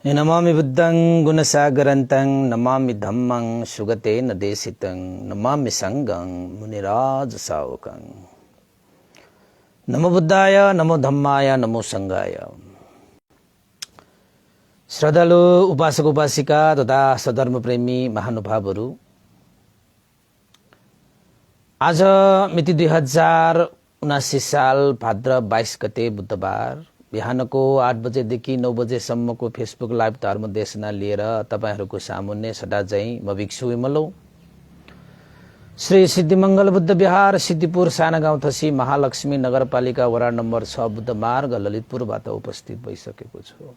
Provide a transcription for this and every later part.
नमामि बुद्धं गुणसागरन्तं नमामि धम्मं सुगतेन देशितं नमामि संघं मुनिराज सावकं। नमो बुद्धाय, नमो धम्माय, नमो संघाय। श्रद्धालु उपासक उपासिका तथा सधर्म प्रेमी महानुभावहरू, आज मिति 2079 साल भाद्र 22 गते बुधबार बिहानको 8 बजेदेखि 9 बजेसम्मको फेसबुक लाइभ धर्म देशना लिएर तपाईहरूको सामुन्ने सदा चाहिँ म भिक्षु विमलो श्री सिद्धिमंगल बुद्ध विहार सिद्धिपुर साना गाउँ थसी महालक्ष्मी नगरपालिका वडा नम्बर 6 बुद्ध मार्ग ललितपुरबाट उपस्थित भइसकेको छु।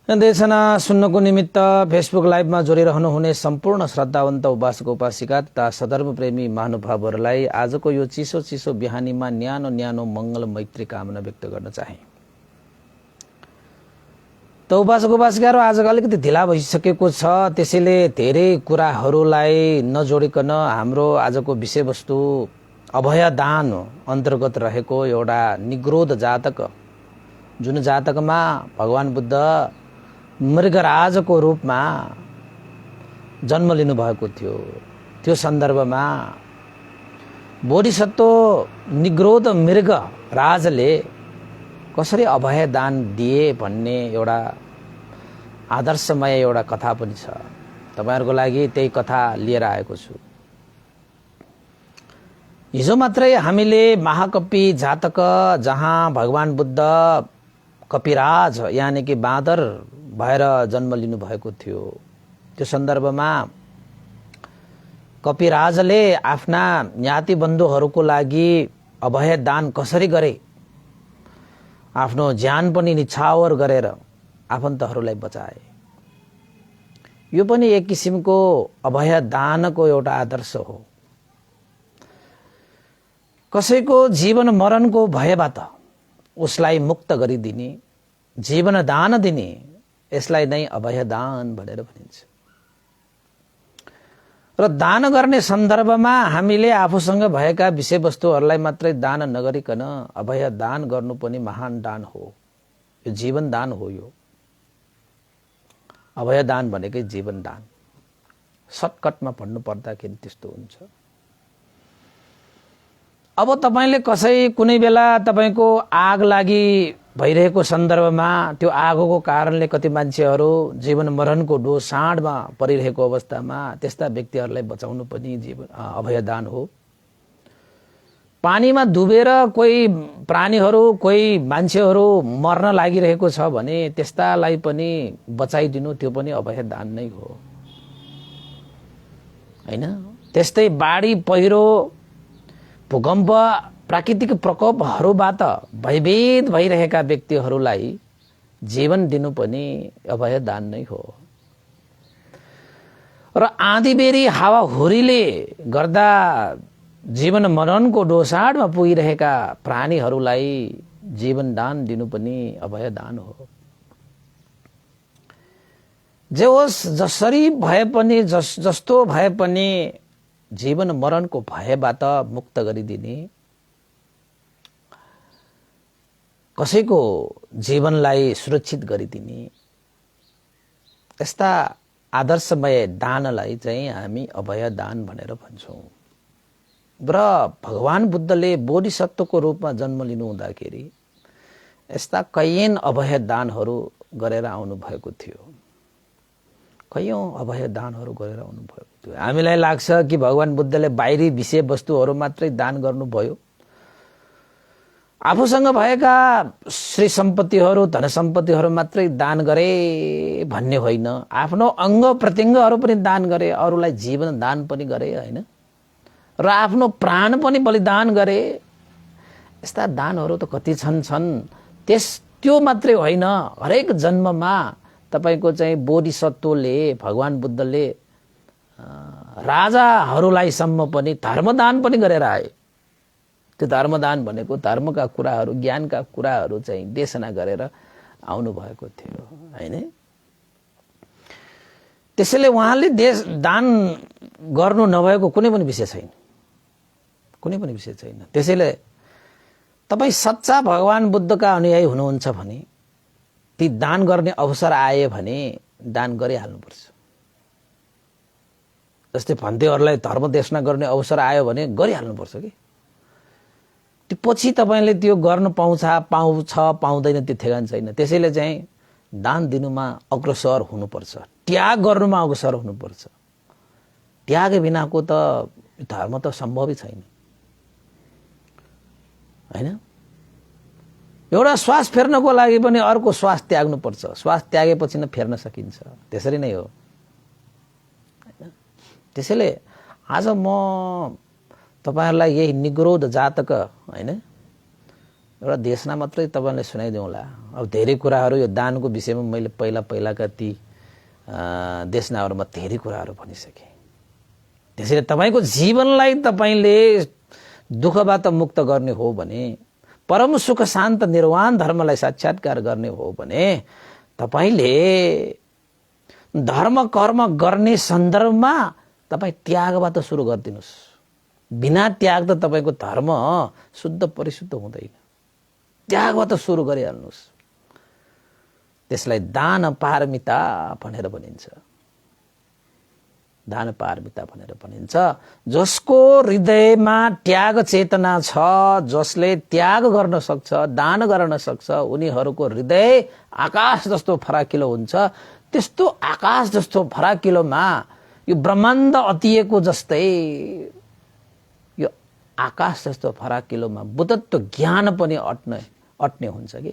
देशना सुन्नको निमित्त फेसबुक लाइभमा जोडिरहनु हुने सम्पूर्ण श्रद्धावन्त उपासक उपासिका तथा सधर्म प्रेमी महानुभावहरूलाई आजको यो चिसो चिसो बिहानीमा न्यानो न्यानो मंगल मैत्री कामना व्यक्त गर्न चाहे। त उपासक उपासिकाहरू आज अलिकति ढिला भइसकेको छ, त्यसैले धेरै कुराहरूलाई नजोडिकन हाम्रो आजको विषयवस्तु अभयदान अन्तर्गत रहेको एउटा निग्रोध जातक, जुन जातकमा भगवान बुद्ध मृगराजको रूपमा जन्म लिनु भएको थियो, त्यो सन्दर्भमा बोधिसत्व निग्रोध मृग राजले कसरी अभय दान दिए भन्ने एउटा आदर्शमय एउटा कथा पनि छ। तपाईहरुको लागि त्यही कथा लिएर आएको छु। हिजो मात्रै हामीले महाकपि जातक जहाँ भगवान बुद्ध कपिराज यानी कि बाँदर भएर जन्म लिनु भएको थियो, त्यो सन्दर्भमा कपिराजले आफ्ना ज्ञाति बन्धुहरूको लागि अभय दान कसरी गरे, आफ्नो ज्यान पनि निछावर गरेर आफन्तहरूलाई बचाए। यो पनि एक किसिमको अभय दानको एउटा आदर्श हो। कसैको जीवन मरणको भयबाट उसलाई मुक्त गरिदिने, जीवन दान दिने, यसलाई नै अभय दान भनेर भनिन्छ। र दान गर्ने सन्दर्भमा हामीले आफूसँग भएका विषयवस्तुहरूलाई मात्रै दान नगरिकन अभय दान गर्नु पनि महान दान हो। यो जीवन दान हो। यो अभय दान भनेकै जीवन दान। सर्टकटमा भन्नु पर्दाखेरि त्यस्तो हुन्छ। अब तपाईले कसै कुनै बेला तपाईको आग लागि भइरहेको सन्दर्भमा त्यो आगोको कारणले कति मान्छेहरू जीवन मरणको डोसाँडमा परिरहेको अवस्थामा त्यस्ता व्यक्तिहरूलाई बचाउनु पनि जीवन अभयदान हो। पानीमा डुबेर कोही प्राणीहरू कोही मान्छेहरू मर्न लागिरहेको छ भने त्यस्तालाई पनि बचाइदिनु त्यो पनि अभयदान नै हो, हैन? त्यस्तै बाढी पहिरो भूकम्प प्राकृतिक प्रकोपहरूबाट भयभीत भइरहेका व्यक्तिहरूलाई जीवन दिनु पनि अभय दान नै हो। र आँधीबेरी हावाहुरीले गर्दा जीवन मरणको डोसाडमा पुगिरहेका प्राणीहरूलाई जीवन दान दिनु पनि अभय दान हो। जे होस् जसरी भए पनि जस्तो भए पनि जीवन मरणको भयबाट मुक्त गरिदिने, कसैको जीवनलाई सुरक्षित गरिदिने यस्ता आदर्शमय दानलाई चाहिँ हामी अभय दान भनेर भन्छौं। र भगवान बुद्धले बोधिसत्वको रूपमा जन्म लिनु हुँदाखेरि यस्ता कैयन अभय दानहरू गरेर आउनु भएको थियो। कैयौं अभय दानहरू गरेर आउनु भएको थियो। हामीलाई लाग्छ कि भगवान बुद्धले बाहिरी विषयवस्तुहरू मात्रै दान गर्नुभयो, आफूसँग भएका श्री सम्पत्तिहरू धन सम्पत्तिहरू मात्रै दान गरे भन्ने होइन। आफ्नो अंग प्रत्यङ्गहरू पनि दान गरे, अरूलाई जीवन दान पनि गरे, हैन? र आफ्नो प्राण पनि बलिदान गरे। यस्ता दानहरू त कति छन्। त्यो मात्रै होइन, हरेक जन्ममा तपाईको चाहिँ बोधिसत्वले भगवान बुद्धले राजाहरूलाई सम्म पनि धर्मदान पनि गरेर आए। त्यो धर्मदान भनेको धर्मका कुराहरू, ज्ञानका कुराहरू चाहिँ देशना गरेर आउनु भएको थियो, हैन? त्यसैले उहाँले देश दान गर्नु नभएको कुनै पनि विषय छैन, कुनै पनि विषय छैन। त्यसैले तपाई सच्चा भगवान बुद्धका अनुयायी हुनुहुन्छ भने ती दान गर्ने अवसर आए भने दान गरिहाल्नुपर्छ। जस्तै भन्तेहरूलाई धर्म देशना गर्ने अवसर आयो भने गरिहाल्नुपर्छ कि त्यो पछि तपाईँले त्यो गर्न पाउँछ पाउँदैन त्यो ठेगान छैन। त्यसैले चाहिँ दान दिनुमा अग्रसर हुनुपर्छ, त्याग गर्नुमा अग्रसर हुनुपर्छ। त्याग बिनाको त धर्म त सम्भवै छैन हैन। एउटा श्वास फेर्नको लागि पनि अर्को श्वास त्याग्नुपर्छ, श्वास त्यागेपछि न फेर्न सकिन्छ। त्यसरी नै हो। त्यसैले आज म तपाईहरुलाई यही निग्रोध जातक हैन एउटा देशना मात्रै तपाईहरुले सुनाइदिउँला। अब धेरै कुराहरु यो दानको विषयमा मैले पहिलाका ती देशनाहरुमा धेरै कुराहरु भनिसके। त्यसैले तपाईको जीवनलाई तपाईले दुःखबाट मुक्त गर्ने हो भने, परम सुख शान्त निर्वाण धर्मलाई साक्षात्कार गर्ने हो भने तपाईले धर्म कर्म गर्ने सन्दर्भमा तपाई त्यागबाट सुरु गर्दिनुस्। बिना त्याग त तपाईको धर्म शुद्ध परिशुद्ध हुँदैन। त्यागबाट सुरु गरिहाल्नुस्। त्यसलाई दान पारमिता भनेर भनिन्छ। दान पारमिता भनेर भनिन्छ। जसको हृदयमा त्याग चेतना छ, जसले त्याग गर्न सक्छ, दान गर्न सक्छ, उनीहरूको हृदय आकाश जस्तो फराकिलो हुन्छ। त्यस्तो आकाश जस्तो फराकिलोमा यो ब्रह्माण्ड अतिएको जस्तै यो आकाश जस्तो फराकिलोमा बुद्धत्व ज्ञान पनि अट्ने हुन्छ कि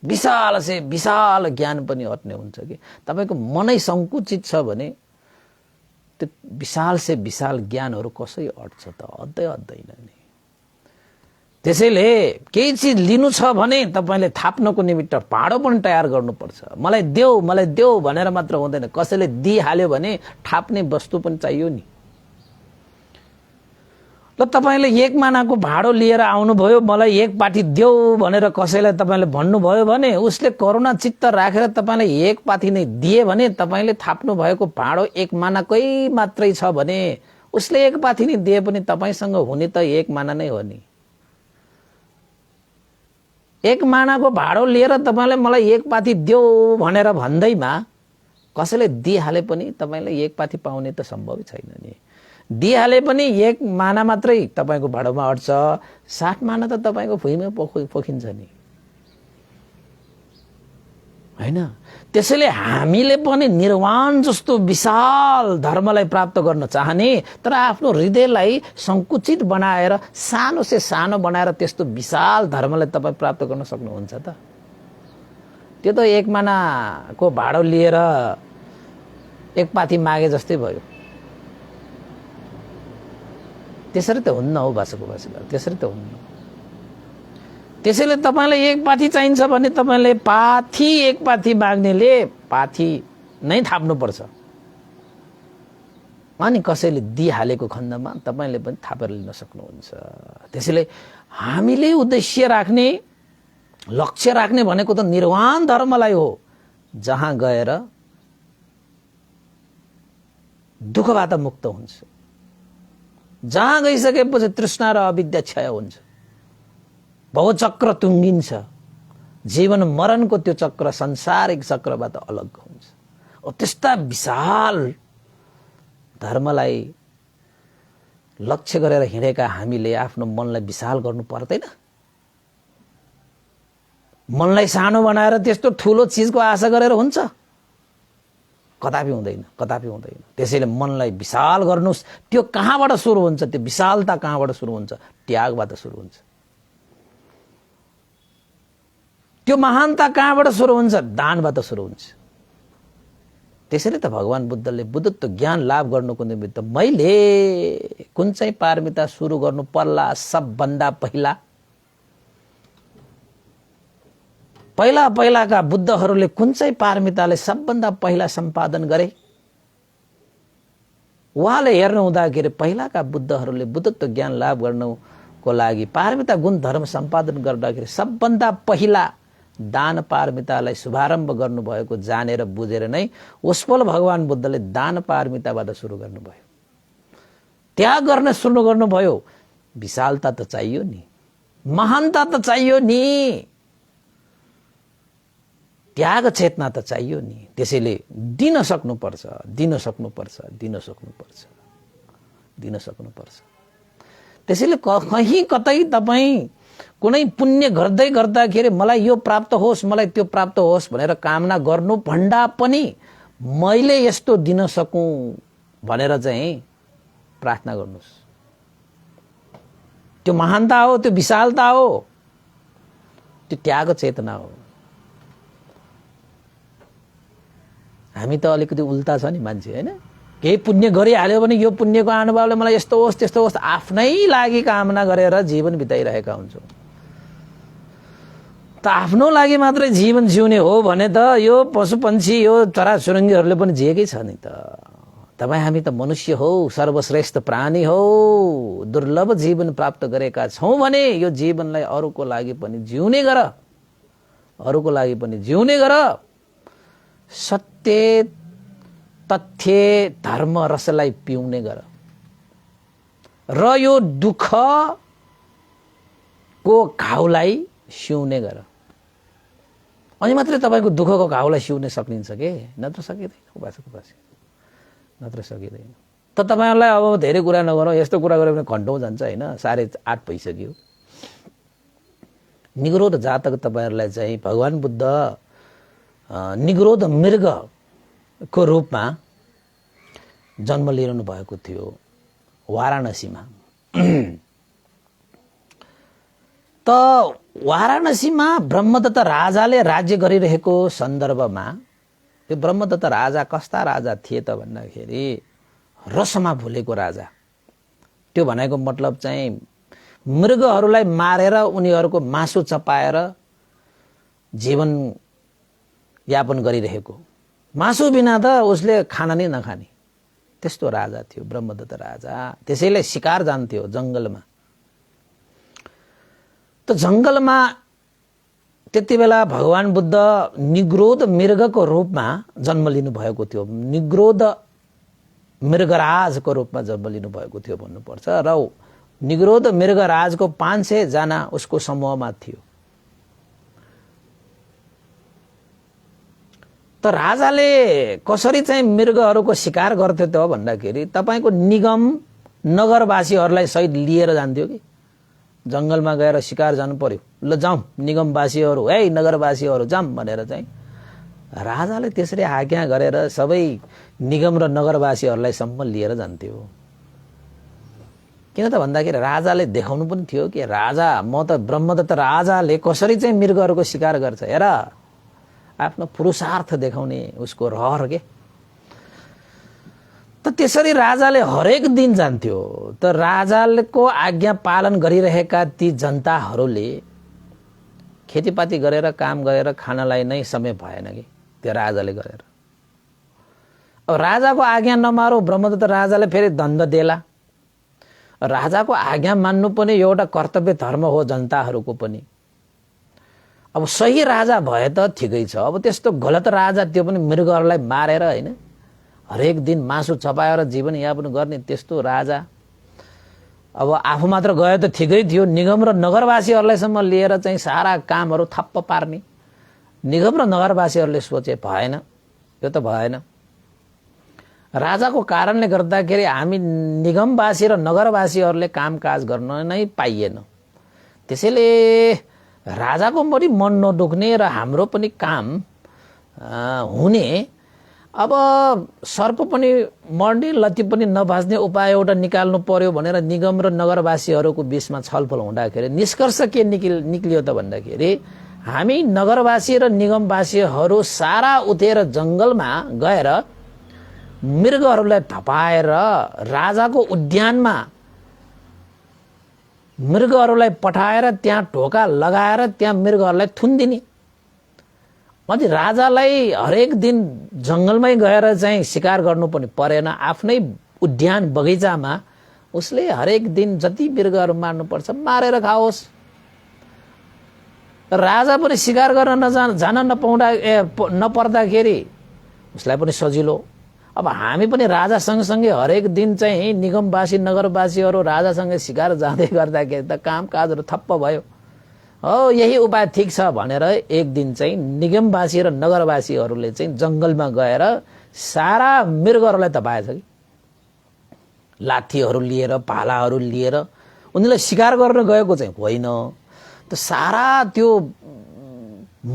विशाल से विशाल ज्ञान पनि अट्ने हुन्छ कि। तपाईको मनै संकुचित छ भने त्यो विशाल से विशाल ज्ञानहरु कसै अट्छ त? अट्दैन नि। त्यसैले केही चीज लिनु छ भने तपाईले थाप्नको निमित्त भाडो पनि तयार गर्नुपर्छ। मलाई देऊ भनेर मात्र हुँदैन। कसैले दिइहाल्यो भने थाप्ने वस्तु पनि चाहियो नि। ल तपाईले एक मानाको भाडो लिएर आउनुभयो, मलाई एक पाठी देऊ भनेर कसैलाई तपाईले भन्नुभयो भने उसले करुणा चित्त राखेर तपाईलाई एक पाठी नै दिए भने तपाईले थाप्नु भएको भाडो एक मानाकै मात्रै छ भने उसले एक पाठी नै दिए पनि तपाईसँग हुने त एक माना नै हो नि। एक मानाको भाडो लिएर तपाईले मलाई एक पाठी देऊ भनेर भन्दैमा कसैले दिइहाले पनि तपाईलाई एक पाठी पाउने त सम्भवै छैन नि। दिइहाले पनि एक माना मात्रै तपाईको भाडोमा अट्छ, 60 माना त तपाईको भुइँमा पोखिन्छ नि हैन। त्यसैले हामीले पनि निर्वाण जस्तो विशाल धर्मलाई प्राप्त गर्न चाहने, तर आफ्नो हृदयलाई संकुचित बनाएर सानो से सानो बनाएर त्यस्तो विशाल धर्मलाई तपाई प्राप्त गर्न सक्नुहुन्छ त? त्यो त एक मानाको भाडो लिएर एक पाथी मागे जस्तै भयो। त्यसरी त हुन्न हो भाषाको भाषा, त्यसरी त हुन्न। त्यसैले तपाईलाई एक पाथी चाहिन्छ भने तपाईले एक पाथी माग्नेले पाथी नै थाप्नु पर्छ। अनि कसैले दिइहालेको खण्डमा तपाईले पनि थापेर लिन सक्नुहुन्छ। त्यसैले हामीले उद्देश्य राख्ने, लक्ष्य राख्ने भनेको त निर्वाण धर्मलाई हो, जहाँ गएर दुःखबाट मुक्त हुन्छ, जहाँ गइसकेपछि तृष्णा र अविद्या क्षय हुन्छ, भवचक्र तुङ्गिन्छ, जीवन मरणको त्यो चक्र संसारिक चक्रबाट अलग हुन्छ। त्यस्ता विशाल धर्मलाई लक्ष्य गरेर हिँडेका हामीले आफ्नो मनलाई विशाल गर्नु पर्दैन? मनलाई सानो बनाएर त्यस्तो ठूलो चीजको आशा गरेर हुन्छ? कदापि हुँदैन, कदापि हुँदैन। त्यसैले मनलाई विशाल गर्नुस्। त्यो कहाँबाट सुरु हुन्छ? त्यो विशालता कहाँबाट सुरु हुन्छ? त्यागबाट सुरु हुन्छ। त्यो महानता कहाँबाट सुरु हुन्छ? दानबाट सुरु हुन्छ। त्यसैले त भगवान बुद्धले बुद्धत्व ज्ञान लाभ गर्नको निमित्त मैले कुन चाहिँ पारमिता सुरु गर्नु पर्ला सबभन्दा पहिलाका बुद्धहरूले कुन चाहिँ पारमिताले सबभन्दा पहिला सम्पादन गरे? उहाँले हेर्नु हुँदाखेरि पहिलाका बुद्धहरूले बुद्धत्व ज्ञान लाभ गर्नको लागि पारमिता गुण धर्म सम्पादन गर्दाखेरि सबभन्दा पहिला दान पारमितालाई शुभारम्भ गर्नुभएको जानेर बुझेर नै उसपल भगवान बुद्धले दान पारमिताबाट सुरु गर्नुभयो। त्याग गर्न सुरु गर्नुभयो। विशालता त चाहियो नि, महानता त चाहियो नि। त्याग चेतना त चाहियो नि। त्यसैले दिन सक्नुपर्छ, दिन सक्नुपर्छ, दिन सक्नुपर्छ, दिन सक्नुपर्छ। त्यसैले कहीँ कतै तपाईँ कुनै पुण्य गर्दै गर्दाखेरि मलाई यो प्राप्त होस्, मलाई त्यो प्राप्त होस् भनेर कामना गर्नु भन्दा पनि मैले यस्तो दिन सकूँ भनेर चाहिँ प्रार्थना गर्नुहोस्। त्यो महानता हो, त्यो विशालता हो, त्यो त्याग चेतना हो। हामी त अलिकति उल्टा छ नि मान्छे, होइन? केही पुण्य गरिहाल्यो भने यो पुण्यको अनुभवले मलाई यस्तो होस् त्यस्तो होस् आफ्नै लागि कामना गरेर जीवन बिताइरहेका हुन्छौँ। त आफ्नो लागि मात्रै जीवन जिउने हो भने त यो पशुपन्छी यो चराचुरुङ्गीहरूले पनि जिएकै छ नि त। तपाईँ हामी त मनुष्य हौ, सर्वश्रेष्ठ प्राणी हौ, दुर्लभ जीवन प्राप्त गरेका छौँ भने यो जीवनलाई अरूको लागि पनि जिउने गर, अरूको लागि पनि जिउने गर। सत्य तथ्य धर्म रसलाई पिउने गर र यो दुःखको घाउलाई सिउने गर। अनि मात्रै तपाईँको दुःखको घाउलाई सिउन सकिन्छ के, नत्र सकिँदैन। नत्र सकिँदैन। त तपाईँहरूलाई अब धेरै कुरा नगरौँ, यस्तो कुरा गऱ्यो भने घन्टौँ जान्छ, होइन? 8:30 भइसक्यो। निग्रोध जातक तपाईँहरूलाई चाहिँ भगवान बुद्ध निग्रोध मृगको रूपमा जन्म लिइरहनु भएको थियो वाराणसीमा। त वाराणसीमा ब्रह्मदत्त राजाले राज्य गरिरहेको सन्दर्भमा यो ब्रह्मदत्त राजा कस्ता राजा थिए त भन्दाखेरि रसमा भुलेको राजा। त्यो भनेको मतलब चाहिँ मृगहरूलाई मारेर उनीहरूको मासु चपाएर जीवन यापन गरिरहेको, मासु बिना त उसले खाना नै नखाने, त्यस्तो राजा थियो ब्रह्मदत्त राजा। त्यसैले शिकार जान्थ्यो जङ्गलमा। त जङ्गलमा त्यति बेला भगवान बुद्ध निग्रोध मृगको रूपमा जन्म लिनु भएको थियो। निग्रोध मृगराजको रूपमा जन्म लिनु भएको थियो भन्नुपर्छ। र निग्रोध मृगराजको 500 जना उसको समूहमा थियो। त राजाले कसरी चाहिँ मृगहरूको शिकार गर्थ्यो त भन्दाखेरि तपाईँको निगम नगरवासीहरूलाई सहित लिएर जान्थ्यो कि जङ्गलमा गएर शिकार जानु पर्यो, ल जाउँ निगमवासीहरू, है नगरवासीहरू जाउँ भनेर चाहिँ राजाले त्यसरी आज्ञा गरेर सबै निगम र नगरवासीहरूलाई सम्म लिएर जान्थ्यो। किन त भन्दाखेरि राजाले देखाउनु पनि थियो कि राजा, म त ब्रह्मदत्त राजाले कसरी चाहिँ मृगहरूको शिकार गर्छ, हेर, आफ्नो पुरुषार्थ देखाउने उसको रहर के। त त्यसरी राजाले हरेक दिन जान्थ्यो। त राजाको आज्ञा पालन गरिरहेका ती जनताहरूले खेतीपाती गरेर काम गरेर खानलाई नै समय भएन कि त्यो राजाले गरेर। अब राजाको आज्ञा नमारो, ब्रह्मदत्त राजाले फेरि दण्ड देला। राजाको आज्ञा मान्नु पनि एउटा कर्तव्य धर्म हो जनताहरूको पनि। अब सही राजा भए त ठिकै छ। अब त्यस्तो गलत राजा, त्यो पनि मृगहरूलाई मारेर, होइन, हरेक दिन मासु चपाएर जीवन यापन गर्ने त्यस्तो राजा। अब आफू मात्र गए त ठिकै थियो, निगम र नगरवासीहरूलाई सम्म लिएर चाहिँ सारा कामहरू थप्प पार्ने। निगम र नगरवासीहरूले सोचे भएन, यो त भएन। राजाको कारणले गर्दाखेरि हामी निगमवासी र नगरवासीहरूले कामकाज गर्न नै पाइएन। त्यसैले राजाको पनि मन नदुख्ने र हाम्रो पनि काम हुने। अब सर्प पनि मर्ने, लत्ती पनि नभाज्ने उपाय एउटा निकाल्नु पर्यो भनेर निगम र नगरवासीहरूको बीचमा छलफल हुँदाखेरि निष्कर्ष के निक्लियो त भन्दाखेरि हामी नगरवासी र निगमवासीहरू सारा उठेर जङ्गलमा गएर मृगहरूलाई धपाएर राजाको उद्यानमा मृगहरूलाई पठाएर त्यहाँ ढोका लगाएर त्यहाँ मृगहरूलाई थुनिदिने। अनि राजालाई हरेक दिन जङ्गलमै गएर चाहिँ शिकार गर्नु पनि परेन। आफ्नै उद्यान बगैँचामा उसले हरेक दिन जति मृगहरू मार्नुपर्छ मारेर खाओस्। राजा पनि शिकार गर्न जान नपर्दाखेरि उसलाई पनि सजिलो। अब हामी पनि राजा सँगसँगै हरेक दिन चाहिँ निगमवासी नगरवासीहरू राजासँगै शिकार जाँदै गर्दाखेरि त कामकाजहरू थप्प भयो। हो यही उपाय ठिक छ भनेर एक दिन चाहिँ निगमवासी र नगरवासीहरूले चाहिँ जंगलमा गएर सारा मृगहरूलाई तपाएछ कि लाठीहरू लिएर भालाहरू लिएर उनीलाई शिकार गर्न गएको चाहिँ होइन त सारा त्यो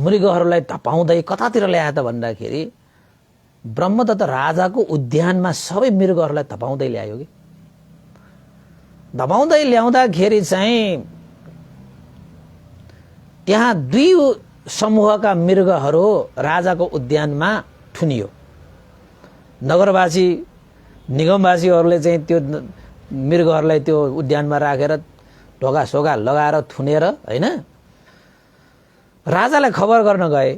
मृगहरूलाई धपाउँदै कतातिर ल्याए त भन्दाखेरि ब्रह्मदत्त राजाको उद्यानमा सबै मृगहरूलाई धपाउँदै ल्यायो कि धपाउँदै ल्याउँदाखेरि चाहिँ त्यहाँ दुई समूहका मृगहरू राजाको उद्यानमा थुनियो नगरवासी निगमवासीहरूले चाहिँ त्यो मृगहरूलाई त्यो उद्यानमा राखेर ढोका सोगा लगाएर थुनेर हैन राजालाई खबर गर्न गए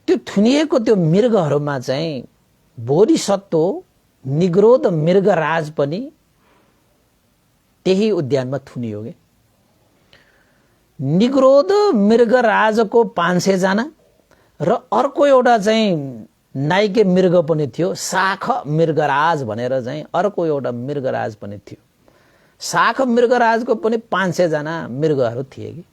त्यो थुनिएको त्यो मृगहरूमा चाहिँ बोधिसत्व निग्रोध मृगराज पनि त्यही उद्यानमा थुनियो के निग्रोध मृगराजको 500 जना र अर्को एउटा चाहिँ नाइके मृग पनि थियो शाख मृगराज भनेर चाहिँ अर्को एउटा मृगराज पनि थियो शाख मृगराजको पनि 500 जना मृगहरू थिए कि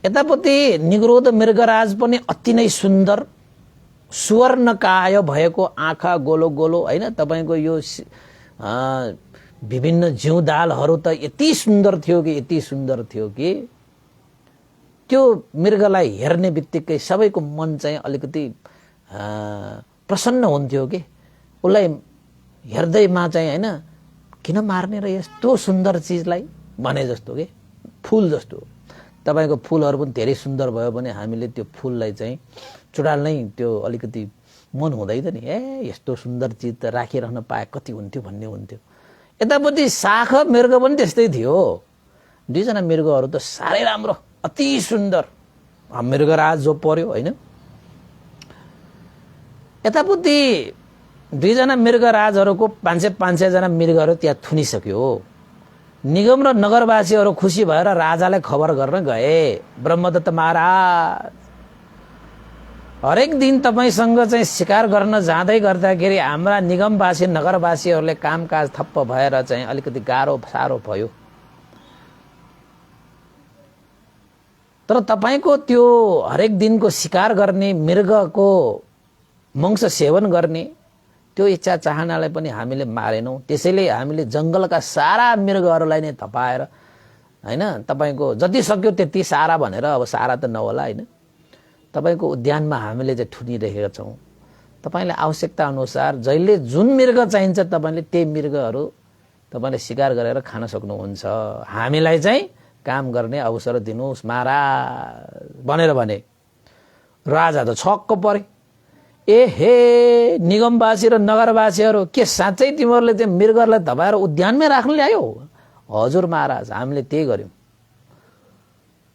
यतापट्टि निग्रोध मृगराज पनि अति नै सुन्दर सुवर्णकाय भएको आँखा गोलो गोलो हैन तपाईको यो विभिन्न जिउँदालहरू त यति सुन्दर थियो कि त्यो मृगलाई हेर्ने बित्तिकै सबैको मन चाहिँ अलिकति प्रसन्न हुन्थ्यो कि उसलाई हेर्दैमा चाहिँ हैन किन मार्ने र यस्तो सुन्दर चीजलाई भने जस्तो के फूल जस्तो तपाईको फूलहरू पनि धेरै सुन्दर भयो भने हामीले त्यो फूललाई चाहिँ चुडाल्नै त्यो अलिकति मन हुँदैन नि यस्तो सुन्दर चीज त राखिरहन पाए कति हुन्थ्यो भन्ने हुन्थ्यो यतापट्टि शाख मृग पनि त्यस्तै थियो दुईजना मृगहरू त साह्रै राम्रो अति सुन्दर मृगराज जो पर्यो हैन यतापट्टि दुईजना मृगराजहरूको 500 जना मृगहरू त्यहाँ थुनिसक्यो निगम र नगरवासीहरू खुसी भएर राजालाई खबर गर्न गए ब्रह्मदत्त महाराज हरेक दिन तपाईसँग चाहिँ शिकार गर्न जाँदै गर्दाखेरि हाम्रा निगमवासी नगरवासीहरूले कामकाज ठप्प भएर चाहिँ अलिकति गाह्रो साह्रो भयो तर तपाईको त्यो हरेक दिनको शिकार गर्ने मृगको मांस सेवन गर्ने त्यो इच्छा चाहनालाई पनि हामीले मारेनौं त्यसैले हामीले जंगलका सारा मृगहरूलाई नै तपाएर हैन तपाईको जति सक्यो त्यति सारा भनेर अब सारा त नहोला हैन तपाईको उद्यानमा हामीले चाहिँ ठुनिरहेका छौं तपाईले आवश्यकता अनुसार जहिले जुन मृग चाहिन्छ तपाईले त्यही मृगहरू तपाईले शिकार गरेर खान सक्नुहुन्छ हामीलाई चाहिँ काम गर्ने अवसर दिनुस् महाराज भनेर भने राजा त छक्क परे ए हे निगमवासी र नगरवासीहरू के साँच्चै तिमीहरूले चाहिँ मृगहरूलाई धपाएर उद्यानमै राख्न ल्यायो हजुर महाराज हामीले त्यही गर्यौं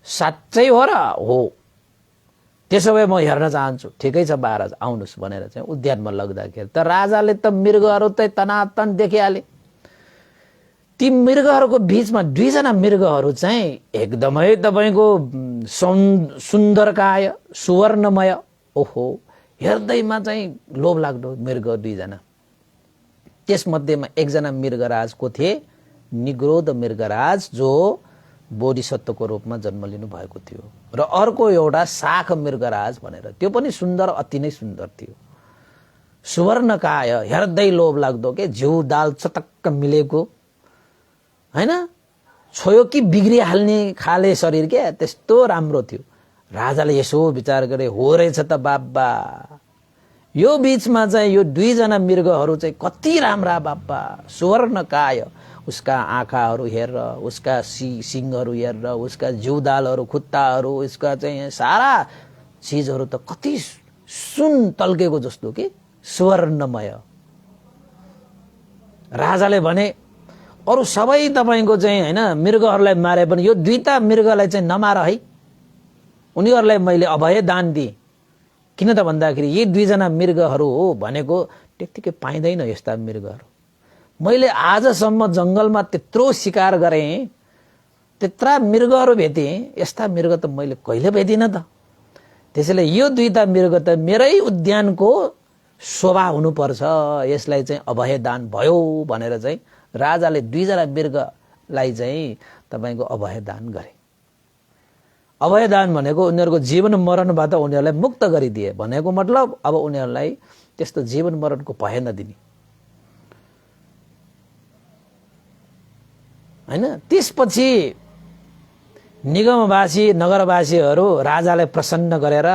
साँच्चै हो र हो त्यसो भए म हेर्न चाहन्छु ठिकै छ महाराज आउनुस् भनेर चाहिँ उद्यानमा लग्दाखेरि त राजाले त मृगहरू त तनातन देखिहाले ती मृगहरूको बीचमा दुईजना मृगहरू चाहिँ एकदमै तपाईको सुन्दरकाय सुवर्णमय ओहो हेर्दैमा चाहिँ लोभ लाग्दो मृग दुईजना त्यसमध्येमा एकजना मृगराजको थिए निग्रोध मृगराज जो बोधिसत्वको रूपमा जन्म लिनु भएको थियो र अर्को एउटा शाख मृगराज भनेर त्यो पनि सुन्दर अति नै सुन्दर थियो सुवर्णकाय हेर्दै लोभ लाग्दो के जिउ दाल चटक्क मिलेको हैन छोयो कि बिग्रिहाल्ने खाले शरीर के त्यस्तो राम्रो थियो राजाले यसो विचार गरे हो रहेछ त बाबा यो बीचमा चाहिँ यो दुईजना मृगहरू चाहिँ कति राम्रा बाबा सुवर्णकाय उसका आँखाहरू हेरेर उसका सिङहरू हेरेर उसका जिउदालहरू खुट्टाहरू उसका चाहिँ सारा चीजहरू त कति सुन तल्केको जस्तो कि सुवर्णमय राजाले भने अरु सबै तपाईको चाहिँ हैन मृगहरूलाई मारे पनि यो दुईटा मृगलाई चाहिँ नमार है उनीहरूलाई मैले अभय दान दिए किन त भन्दाखेरि यी दुईजना मृगहरू हो भनेको त्यतिकै पाइदैन यस्ता मृगहरू मैले आजसम्म जंगलमा त्यत्रो शिकार गरे त्यत्रा मृगहरू भेटे यस्ता मृग त मैले कहिले भेटिन त त्यसैले यो दुईटा मृग त मेरै उद्यानको शोभा हुनुपर्छ यसलाई चाहिँ अभय दान भयो भनेर चाहिँ राजाले 2 जना मृगलाई चाहिँ तपाईको अभय दान गरे। अभय दान भनेको उनीहरूको जीवन मरणबाट उनीहरूलाई मुक्त गरिदिए भनेको मतलब अब उनीहरूलाई त्यस्तो जीवन मरणको भय नदिने हैन। त्यसपछि निगमवासी नगरवासीहरू राजालाई प्रसन्न गरेर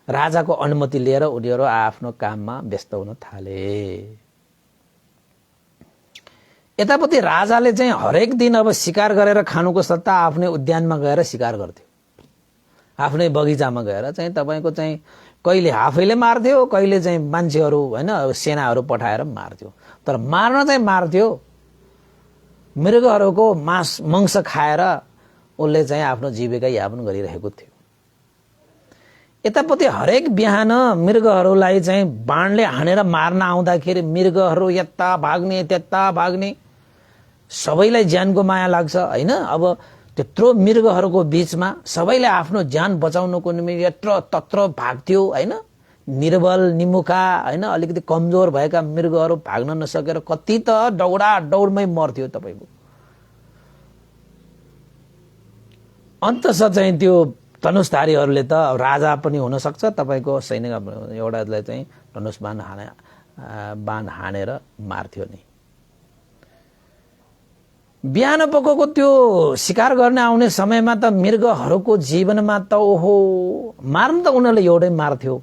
राजाको अनुमति लिएर उनीहरू आफ्नो काममा व्यस्त हुन थाले। यतापट्टि राजाले चाहिँ हरेक दिन अब शिकार गरेर खानुको सट्टा आफ्नै उद्यानमा गएर शिकार गर्थ्यो। आफ्नै बगैँचामा गएर चाहिँ तपाईको चाहिँ कहिले आफैले मार्थ्यो, कहिले चाहिँ मान्छेहरू हैन सेनाहरू पठाएर मार्थ्यो। तर मार्न चाहिँ मार्थ्यो। मृगहरूको मांस खाएर उसले चाहिँ आफ्नो जीविका यापन गरिरहेको थियो। यतापट्टि हरेक बिहान मृगहरूलाई चाहिँ बाणले हानेर मार्न आउँदाखेरि मृगहरू यता भाग्ने त्यता भाग्ने, सबैलाई ज्यानको माया लाग्छ हैन। अब त्यत्रो मृगहरूको बीचमा सबैले आफ्नो ज्यान बचाउनको निम्ति यत्र तत्र भाग्थ्यो हैन। निर्बल निमुखा हैन अलिकति कमजोर भएका मृगहरू भाग्न नसकेर कति त दौडमै मर्थ्यो तपाईको। अन्ततः चाहिँ त्यो धनुषधारीहरूले त राजा पनि हुन सक्छ, तपाईको सैनिक एउटालाई चाहिँ धनुष बाण हानेर मार्थ्यो नि। बिहान पकको त्यो शिकार गर्ने आउने समयमा त मृगहरूको जीवनमा त ओहो मार्न त उनीहरूले एउटै मार्थ्यो।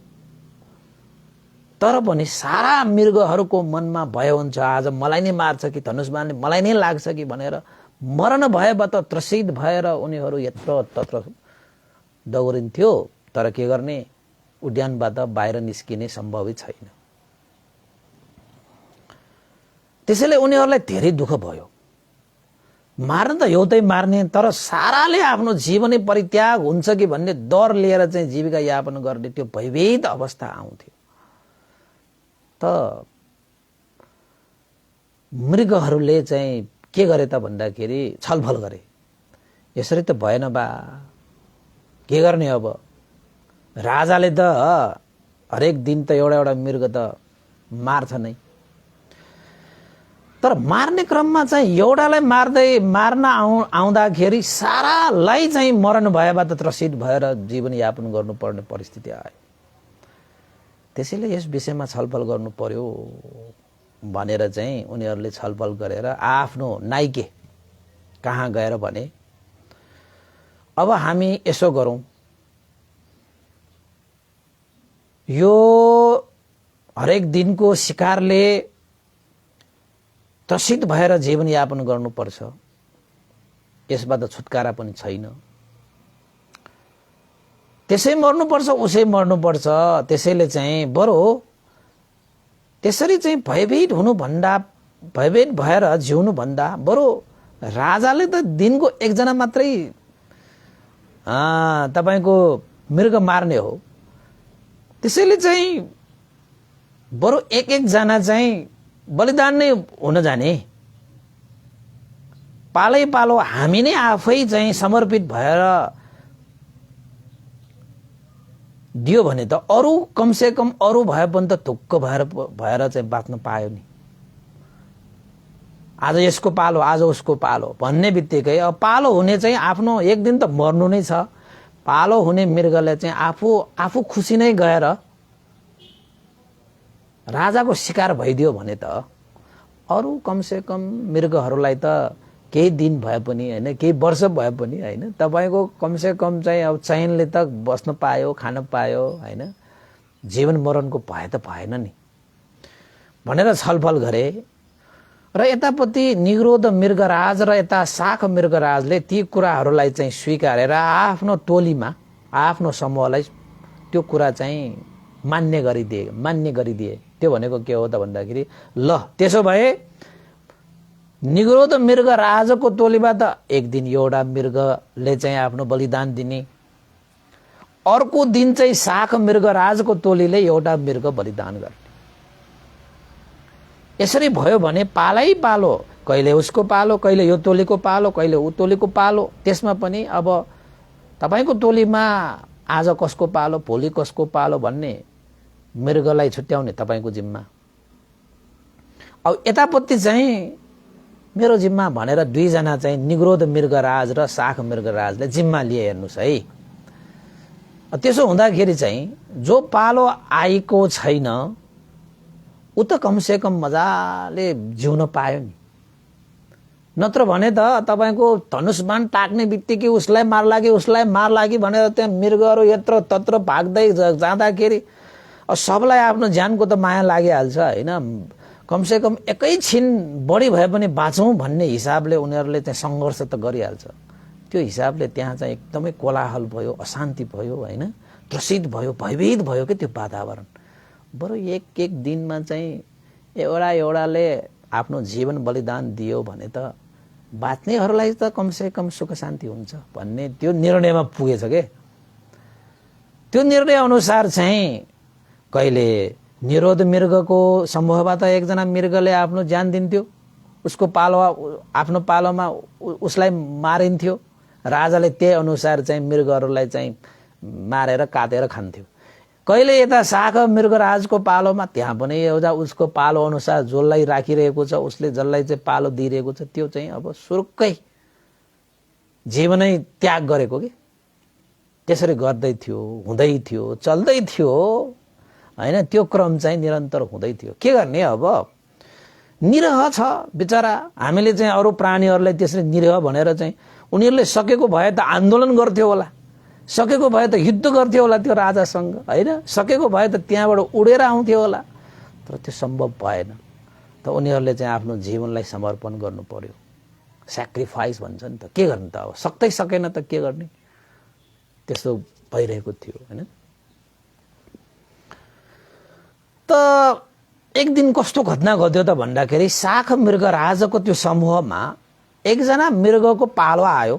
तर पनि सारा मृगहरूको मनमा भय हुन्छ, आज मलाई नै मार्छ कि धनुषबाणले मलाई नै लाग्छ कि भनेर मरण भएबाट त्रसित भएर उनीहरू यत्र तत्र दौडिन्थ्यो। तर के गर्ने, उद्यानबाट बाहिर निस्किने सम्भवै छैन। त्यसैले उनीहरूलाई धेरै दुःख भयो। मार्न त एउटै मार्ने, तर साराले आफ्नो जीवनै परित्याग हुन्छ कि भन्ने डर लिएर चाहिँ जीविका यापन गर्ने त्यो भयभीत अवस्था आउँथ्यो। त मृगहरूले चाहिँ के गरे त भन्दाखेरि छलफल गरे। यसरी त भएन बा, के गर्ने अब। राजाले त हरेक दिन त एउटा मृग त मार्छ नै। तर मार्ने क्रममा चाहिँ एउटालाई मार्न आउँदाखेरि सारालाई चाहिँ मरण भएबाट त्रसित भएर जीवन यापन गर्नुपर्ने परिस्थिति आयो। त्यसैले यस विषयमा छलफल गर्नु पर्यो भनेर चाहिँ उनीहरूले छलफल गरेर आफ्नो नाइके कहाँ गएर भने, अब हामी यसो गरौं, यो हरेक दिनको शिकारले त्रसित भएर जीवन यापन गर्नुपर्छ, यसबाट छुटकारा पनि छैन। त्यसै मर्नुपर्छ उसै मर्नुपर्छ। त्यसैले चाहिँ बरु त्यसरी चाहिँ भयभीत भएर जिउनु भन्दा बरु राजाले त दिनको एकजना मात्रै तपाईको मृग मार्ने हो। त्यसैले चाहिँ बरु एक जना चाहिँ बलिदान नै हुन जाने, पालै पालो हामी नै आफै चाहिँ समर्पित भएर दियो भने त अरु कमसे कम अरु भए पनि त धुक्क भएर चाहिँ बाँच्न पायो नि। आज यसको पालो आज उसको पालो भन्ने बित्तिकै अब पालो हुने चाहिँ आफ्नो एक दिन त मर्नु नै छ। पालो हुने मृगले चाहिँ आफू खुसी नै गएर राजाको शिकार भइदियो भने त अरु कमसे कम मृगहरूलाई त केही दिन भए पनि हैन, केही वर्ष भए पनि हैन, तपाईको कमसे कम चाहिँ अब चैनले त बस्न पायो, खान पायो हैन, जीवन मरणको भए त भएन नि भनेर छलफल गरे। र यतापट्टि निग्रोध मृगराज र यता शाख मृगराजले ती कुराहरूलाई चाहिँ स्वीकारेर आफ्नो टोलीमा आफ्नो समूहलाई त्यो कुरा चाहिँ मान्य गरिदिए। त्यो भनेको के हो त भन्दाखेरि, ल त्यसो भए निग्रोध मृग राजको टोलीबाट एक दिन एउटा मृगले चाहिँ आफ्नो बलिदान दिने, अर्को दिन चाहिँ शाख मृग राजको टोलीले एउटा मृग बलिदान गर्ने। यसरी भयो भने पालै पालो, कहिले उसको पालो, कहिले यो टोलीको पालो, कहिले ऊ टोलीको पालो। त्यसमा पनि अब तपाईको टोलीमा आज कसको पालो, भोलि कसको पालो भन्ने मृगलाई छुट्याउने तपाईको जिम्मा। अब यतापट्टि चाहिँ मेरो जिम्मा भनेर दुईजना चाहिँ निग्रोध मृगराज र शाख मृगराजले जिम्मा लिए हेर्नुहोस् है। त्यसो हुँदाखेरि चाहिँ जो पालो आएको छैन ऊ त कमसेकम मजाले जिउन पायो नि। नत्र भने त तपाईको धनुषबाण टाक्ने बित्तिकै उसलाई मार लागि भनेर त्यहाँ मृगहरू यत्र तत्र भाग्दै जाँदाखेरि सबलाई आफ्नो ज्यानको त माया लागिहाल्छ हैन। कमसेकम एकैछिन बढी भए पनि बाँचौँ भन्ने हिसाबले उनीहरूले चाहिँ सङ्घर्ष त गरिहाल्छ। त्यो हिसाबले त्यहाँ चाहिँ एकदमै कोलाहल भयो, अशान्ति भयो हैन, त्रसित भयो, भयभीत भयो के त्यो वातावरण। बरु एक दिनमा चाहिँ एउटाले आफ्नो जीवन बलिदान दियो भने त बाँच्नेहरूलाई त कमसेकम सुख शान्ति हुन्छ भन्ने त्यो निर्णयमा पुगेछ के। त्यो निर्णय अनुसार चाहिँ कहिले निरोध मृगको समूहबाट एकजना मृगले आफ्नो ज्यान दिन्थ्यो, उसको पालो आफ्नो पालोमा उसलाई मारिन्थ्यो। राजाले त्यही अनुसार चाहिँ मृगहरूलाई चाहिँ मारेर काटेर खान्थ्यो। कहिले यता शाख मृगराजको पालोमा त्यहाँ पनि एउटा उसको पालो अनुसार जसलाई राखिरहेको छ उसले जसलाई चाहिँ पालो दिइरहेको छ त्यो चाहिँ अब सुरुक्कै जीवनै त्याग गरेको के। त्यसरी गर्दै थियो, हुँदै थियो, चल्दै थियो हैन। त्यो क्रम चाहिँ निरन्तर हुँदै थियो। के गर्ने अब, निरह छ बिचरा। हामीले चाहिँ अरू प्राणीहरूलाई त्यसरी निरह भनेर चाहिँ उनीहरूले सकेको भए त आन्दोलन गर्थ्यो होला, सकेको भए त युद्ध गर्थ्यो होला त्यो राजासँग हैन, सकेको भए त त्यहाँबाट उडेर आउँथ्यो होला। तर त्यो सम्भव भएन। त उनीहरूले चाहिँ आफ्नो जीवनलाई समर्पण गर्नु पर्यो, स्याक्रिफाइस भन्छ नि त। के गर्ने त अब, सक्दै सकेन त के गर्ने। त्यस्तो भइरहेको थियो हैन। त एक दिन कस्तो घटना घट्यो त भन्दाखेरि शाख मृगराजको त्यो समूहमा एकजना मृगको पालो आयो।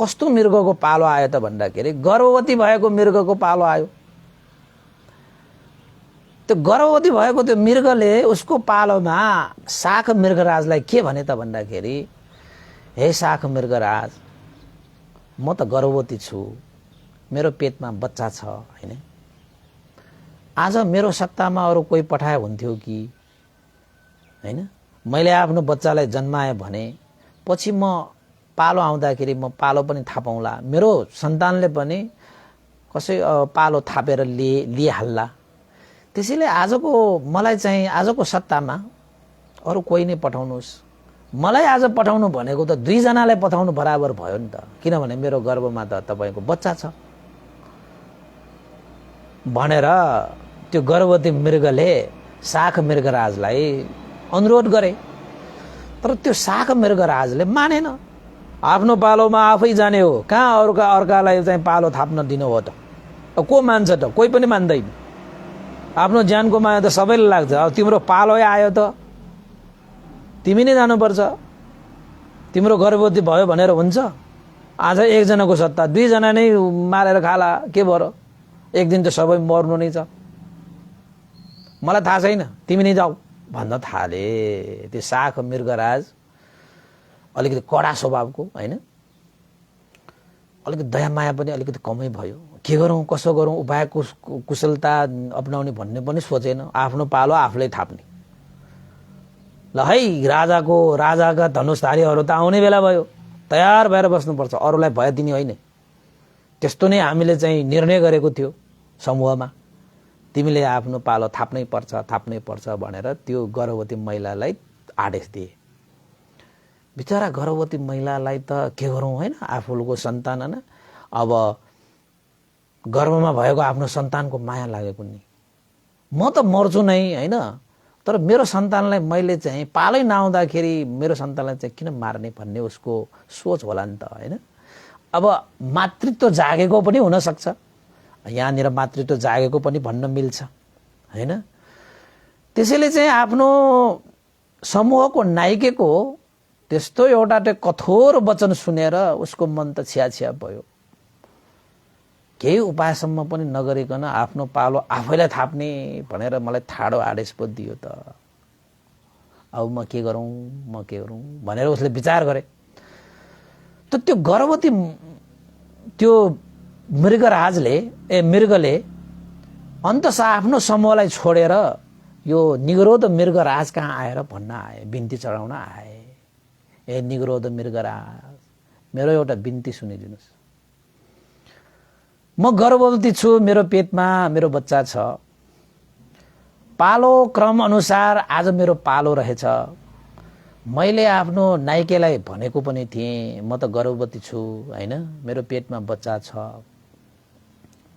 कस्तो मृगको पालो आयो त भन्दाखेरि गर्भवती भएको मृगको पालो आयो। त्यो गर्भवती भएको त्यो मृगले उसको पालोमा शाख मृगराजलाई के भने त भन्दाखेरि, हे शाख मृगराज, म त गर्भवती छु, मेरो पेटमा बच्चा छ हैन। आज मेरो सत्तामा अरू कोही पठाए हुन्थ्यो कि हैन। मैले आफ्नो बच्चालाई जन्माएँ भने पछि म पालो आउँदाखेरि म पालो पनि थापौँला, मेरो सन्तानले पनि कसै पालो थापेर लिइहाल्ला। त्यसैले मलाई चाहिँ आजको सत्तामा अरू कोही नै पठाउनुहोस्। मलाई आज पठाउनु भनेको त दुईजनालाई पठाउनु बराबर भयो नि त, किनभने मेरो गर्भमा त तपाईँको बच्चा छ भनेर त्यो गर्भवती मृगले शाख मृगराजलाई अनुरोध गरे। तर त्यो शाख मृगराजले मानेन। आफ्नो पालोमा आफै जाने हो, कहाँ अर्कालाई चाहिँ पालो थाप्न दिनु हो त। को मान्छ त, कोही पनि मान्दैन। आफ्नो ज्यानको माया त सबैले लाग्छ। अब तिम्रो पालो आयो त तिमी नै जानुपर्छ। तिम्रो गर्भवती भयो भनेर हुन्छ? आज एकजनाको सत्ता दुईजना नै मारेर खाला के भएर? एक दिन त सबै मर्नु नै छ। मलाई थाहा छैन, तिमी नै जाऊ भन्न थाले। त्यो शाख मृगराज अलिकति कडा स्वभावको हैन, अलिकति दया माया पनि अलिकति कमै भयो। के गरौँ, कसो गरौँ, उपाय कुशलता अपनाउने भन्ने पनि सोचेन। आफ्नो पालो आफूले थाप्ने। ल है, राजाका धनुषधारीहरू त आउने बेला भयो, तयार भएर बस्नुपर्छ, अरूलाई भय दिने होइन। त्यस्तो नै हामीले चाहिँ निर्णय गरेको थियो समूहमा, तिमीले आफ्नो पालो थाप्नै पर्छ भनेर त्यो गर्भवती महिलालाई आदेश दिए। बिचरा गर्भवती महिलालाई त के गरौँ हैन, आफूको सन्तान हैन, अब गर्भमा भएको आफ्नो सन्तानको माया लागेको नि। म त मर्छु नै हैन, तर मेरो सन्तानलाई मैले चाहिँ पालै नआउँदाखेरि मेरो सन्तानलाई चाहिँ किन मार्ने भन्ने उसको सोच होला नि त हैन। अब मातृत्व जागेको पनि हुन सक्छ, यहाँनिर मातृत्व जागेको पनि भन्न मिल्छ हैन। त्यसैले चाहिँ आफ्नो समूहको नायिकेको त्यस्तो एउटा कठोर वचन सुनेर उसको मन त छिया भयो। केही उपायसम्म पनि नगरिकन आफ्नो पालो आफैलाई थाप्ने भनेर मलाई ठाडो आदेश पो दियो त। अब म के गरौँ भनेर उसले विचार गरे। त त्यो गर्भवती त्यो मृगले अन्ततः आफ्नो समूहलाई छोडेर यो निग्रोध मृगराज कहाँ आएर भन्न आए, बिन्ती चढाउन आए। ए निग्रोध मृगराज, मेरो एउटा बिन्ती सुनिदिनुहोस्। म गर्भवती छु, मेरो पेटमा मेरो बच्चा छ। पालो क्रम अनुसार आज मेरो पालो रहेछ। मैले आफ्नो नाइकेलाई भनेको पनि थिएँ, म त गर्भवती छु हैन, मेरो पेटमा बच्चा छ।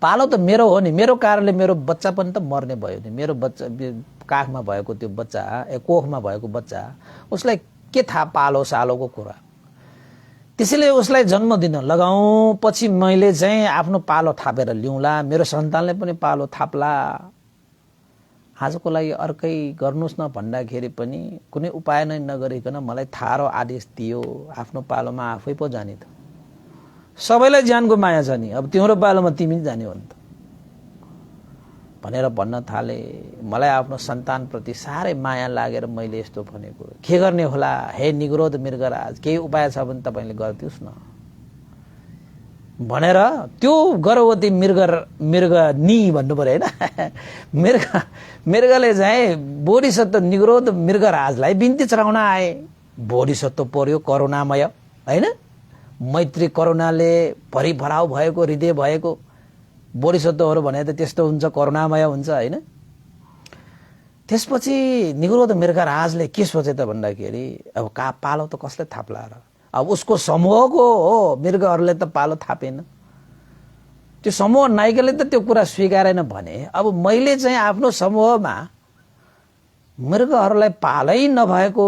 पालो त मेरो हो नि, मेरो कारणले मेरो बच्चा पनि त मर्ने भयो नि। मेरो बच्चा काखमा भएको त्यो बच्चा, कोखमा भएको बच्चा, उसलाई के थाहा पालो सालोको कुरा। त्यसैले उसलाई जन्म दिन लगाऊ, पछि मैले चाहिँ आफ्नो पालो थापेर ल्याउँला, मेरो सन्तानले पनि पालो थाप्ला। आजको लागि अर्कै गर्नुहोस् न भन्दाखेरि पनि कुनै उपाय नै नगरिकन मलाई थाहा र आदेश दियो, आफ्नो पालोमा आफै पो जाने त। सबैलाई ज्यानको माया छ नि, अब तिम्रो पालोमा तिमी जाने हो नि त भनेर भन्न थाले। मलाई आफ्नो सन्तानप्रति साह्रै माया लागेर मैले यस्तो भनेको। के गर्ने होला हे निग्रोध मृगराज, केही उपाय छ भने तपाईँले गरिदियोस् न भनेर त्यो गर्भवती मृगनी भन्नु पर्यो होइन। मृगले चाहिँ बोधिसत्व निग्रोध मृगराजलाई बिन्ती चढाउन आए। बोधिसत्व पर्यो करुणामय होइन, मैत्री करुणाले भरिभराउ भएको हृदय भएको बोधिसत्वहरू भने त त्यस्तो हुन्छ, करुणामय हुन्छ होइन। त्यसपछि निग्रोध मृगराजले के सोचे त भन्दाखेरि अब पालो त कसले थाप्ला र, अब उसको समूहको हो मृगहरूले त पालो थापेन। त्यो समूह नायिकाले त त्यो कुरा स्वीकारेन भने अब मैले चाहिँ आफ्नो समूहमा मृगहरूलाई पालै नभएको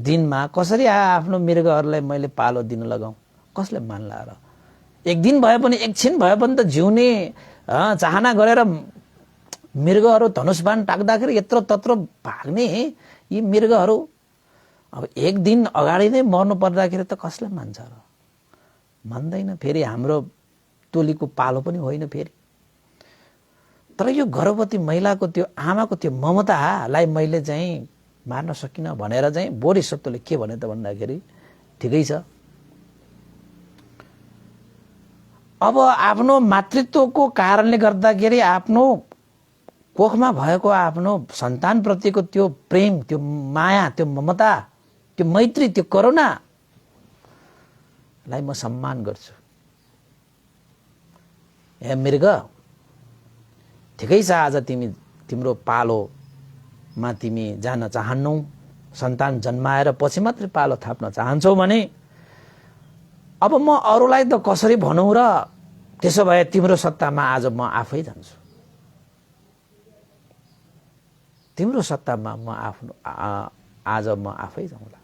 दिनमा कसरी आफ्नो मृगहरूलाई मैले पालो दिन लगाऊँ, कसले मान्ला र। एक दिन भए पनि एकछिन भए पनि त जिउने चाहना गरेर मृगहरू धनुषबाण टाक्दाखेरि यत्रो तत्रो भाग्ने यी मृगहरू अब एक दिन अगाडि नै मर्नु पर्दाखेरि त कसले मान्छ र, मान्दैन। फेरि हाम्रो टोलीको पालो पनि होइन फेरि। तर यो गर्भवती महिलाको त्यो आमाको त्यो ममतालाई मैले चाहिँ मार्न सकिनँ भनेर चाहिँ बोधिसत्वले के भने त भन्दाखेरि ठिकै छ, अब आफ्नो मातृत्वको कारणले गर्दाखेरि आफ्नो कोखमा भएको आफ्नो सन्तानप्रतिको त्यो प्रेम, त्यो माया, त्यो ममता, त्यो मैत्री, त्यो करुणालाई म सम्मान गर्छु। ए मृग, ठिकै छ, आज तिम्रो पालोमा तिमी जान चाहन्नौ, सन्तान जन्माएर पछि मात्रै पालो थाप्न चाहन्छौ भने अब म अरूलाई त कसरी भनौँ र, त्यसो भए तिम्रो सत्तामा आज म आफै जान्छु। तिम्रो सत्तामा म आज म आफै जाउँला।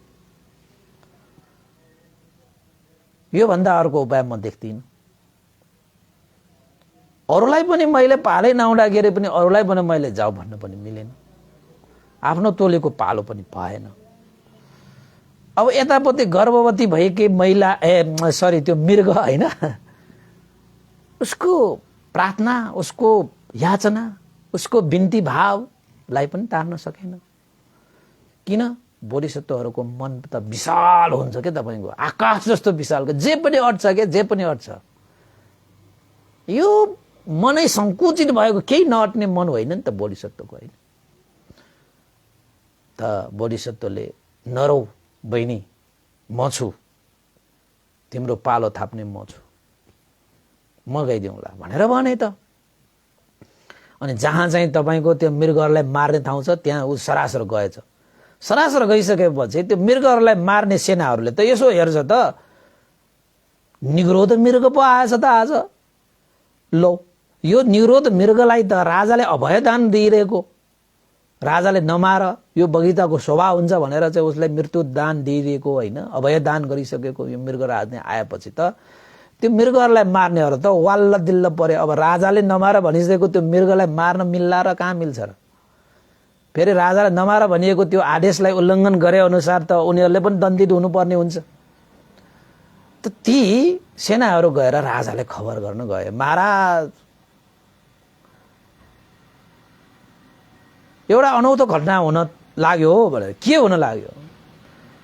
योभन्दा अर्को उपाय म देख्दिनँ। अरूलाई पनि मैले पालै नहुँदाखेरि पनि अरूलाई पनि मैले जाऊ भन्नु पनि मिलेन, आफ्नो टोलीको पालो पनि भएन। अब यतापट्टि गर्भवती भएकी महिला त्यो मृग होइन, उसको प्रार्थना, उसको याचना, उसको बिन्ती भावलाई पनि टार्न सकेन। किन? बोधिसत्वहरूको मन त विशाल हुन्छ के तपाईँको, आकाश जस्तो विशाल, जे पनि अट्छ के, जे पनि अट्छ। यो मनै संकुचित भएको, केही नअट्ने मन होइन नि त बोधिसत्वको होइन। त बोधिसत्वले नरौ बहिनी, म छु, तिम्रो पालो थाप्ने म छु, म गइदिउँला भनेर भने त। अनि जहाँ चाहिँ तपाईँको त्यो मृगहरूलाई मार्ने ठाउँ छ त्यहाँ ऊ सरासर गएछ। सरासर गइसकेपछि त्यो मृगहरूलाई मार्ने सेनाहरूले त यसो हेर्छ त, निग्रोध मृग पो आएछ त आज। लो, यो निग्रोध मृगलाई त राजाले अभयदान दिइरहेको, राजाले नमार, यो बगैँचाको शोभा हुन्छ भनेर चाहिँ उसलाई मृत्युदान दिइदिएको होइन, अभयदान गरिसकेको यो मृगराज नै आएपछि त त्यो मृगहरूलाई मार्नेहरू त वाल्ल दिल्ल परे। अब राजाले नमार भनिसकेको त्यो मृगलाई मार्न मिल्ला र कहाँ मिल्छ र। फेरि राजाले नमार भनिएको त्यो आदेशलाई उल्लङ्घन गरे अनुसार त उनीहरूले पनि दण्डित हुनुपर्ने हुन्छ। त ती सेनाहरू गएर राजाले खबर गर्न गए, महाराज एउटा अनौठो घटना हुन लाग्यो हो भनेर। के हुन लाग्यो?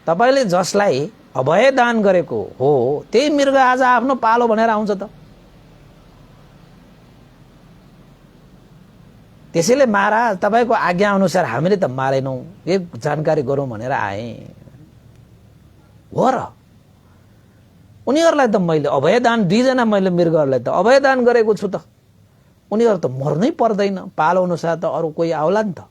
तपाईँले जसलाई अभयदान गरेको हो त्यही मृग आज आफ्नो पालो भनेर आउँछ त। त्यसैले महाराज तपाईँको आज्ञा अनुसार हामीले त मारेनौँ, एक जानकारी गरौँ भनेर आए। हो र उनीहरूलाई त मैले अभयदान 2 जना मैले मृगहरूलाई त अभयदान गरेको छु त उनीहरू त मर्नै पर्दैन पालो अनुसार त अरू कोही आउला नि त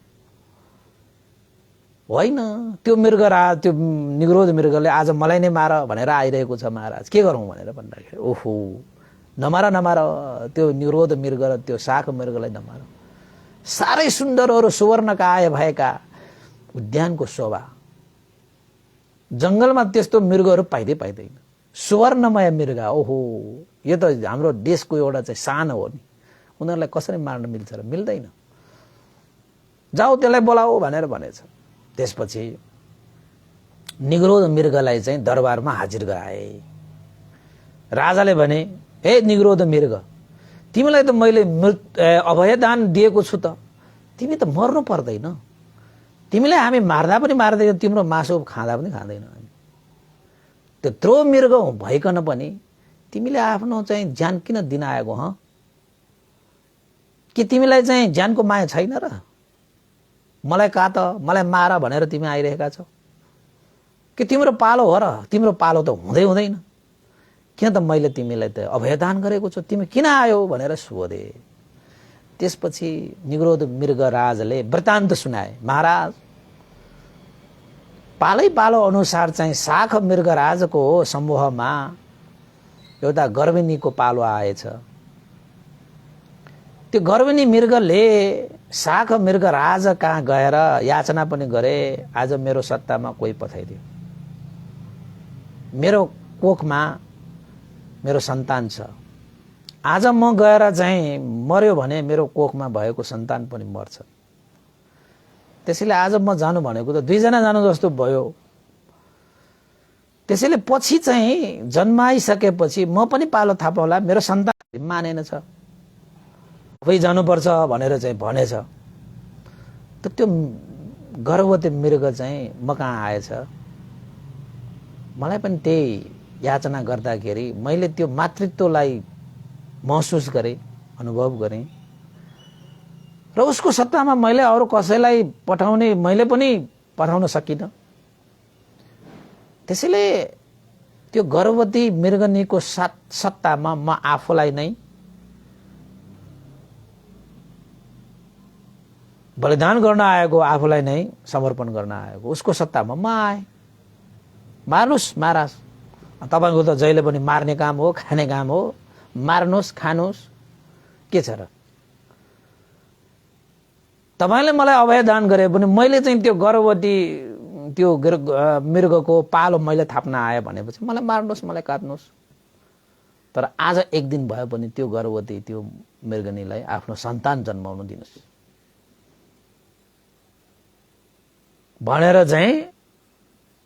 होइन त्यो मृगराज त्यो निग्रोध मृगले आज मलाई नै मार भनेर आइरहेको छ महाराज के गरौँ भनेर भन्दाखेरि ओहो नमार त्यो निग्रोध मृग र त्यो शाख मृगलाई नमार साह्रै सुन्दरहरू सुवर्णकाय भएका उद्यानको शोभा जंगलमा त्यस्तो मृगहरू पाइँदैन सुवर्णमय मृग ओहो यो त हाम्रो देशको एउटा चाहिँ शान हो नि उनीहरूलाई कसरी मार्न मिल्छ र मिल्दैन जाऊ त्यसलाई बोलाऊ भनेर भनेछ त्यसपछि निग्रोध मृगलाई चाहिँ दरबारमा हाजिर गराए राजाले भने हे निग्रोध मृग तिमीलाई त मैले अभयदान दिएको छु त तिमी त मर्नु पर्दैन तिमीलाई हामी मार्दा पनि मार्दैन तिम्रो मासु खाँदा पनि खाँदैन त्यत्रो मृग भइकन पनि तिमीले आफ्नो चाहिँ ज्यान किन दिन आएको ह के तिमीलाई चाहिँ ज्यानको माया छैन र मलाई काट मलाई मार भनेर तिमी आइरहेका छौ के तिम्रो पालो हो र तिम्रो पालो त हुँदैन किन त मैले तिमीलाई त अभयदान गरेको छु तिमी किन आयो भनेर सोधे त्यसपछि निग्रोध मृगराजले वृत्तान्त सुनाए महाराज पालो अनुसार चाहिँ शाख मृगराजको समूहमा एउटा गर्भिणीको पालो आएछ त्यो गर्भिणी मृगले शाख मृगराज कहाँ गएर याचना पनि गरे आज मेरो सत्तामा कोही पठाइदियो मेरो कोखमा मेरो सन्तान छ आज म गएर चाहिँ मर्यो भने मेरो कोखमा भएको सन्तान पनि मर्छ त्यसैले आज म जानु भनेको त 2 जना जानु जस्तो भयो त्यसैले पछि चाहिँ जन्माइसकेपछि म पनि पालो थापौला मेरो सन्तान मानेन छ आफै जानुपर्छ भनेर चाहिँ भनेछ त त्यो गर्भवती मृग चाहिँ म कहाँ आएछ मलाई पनि त्यही याचना गर्दाखेरि मैले त्यो मातृत्वलाई महसुस गरेँ अनुभव गरेँ र उसको सत्तामा मैले अरू कसैलाई पठाउने मैले पनि पठाउन सकिनँ त्यसैले त्यो गर्भवती मृगनीको सत्तामा म आफूलाई नै बलिदान गर्न आएको आफूलाई नै समर्पण गर्न आएको उसको सत्तामा म आएँ मार्नुस् महाराज तपाईको त जहिले पनि मार्ने काम हो खाने काम हो मार्नुस् खानुस् के छ र तपाईले मलाई अभयदान गरे पनि मैले चाहिँ त्यो गर्भवती त्यो मृगको पालो मैले थाप्न आए भनेपछि मलाई मार्नुस् मलाई काट्नुस् तर आज एक दिन भए पनि त्यो गर्भवती त्यो मृगनीलाई आफ्नो सन्तान जन्माउन दिनुस् भनेर चाहिँ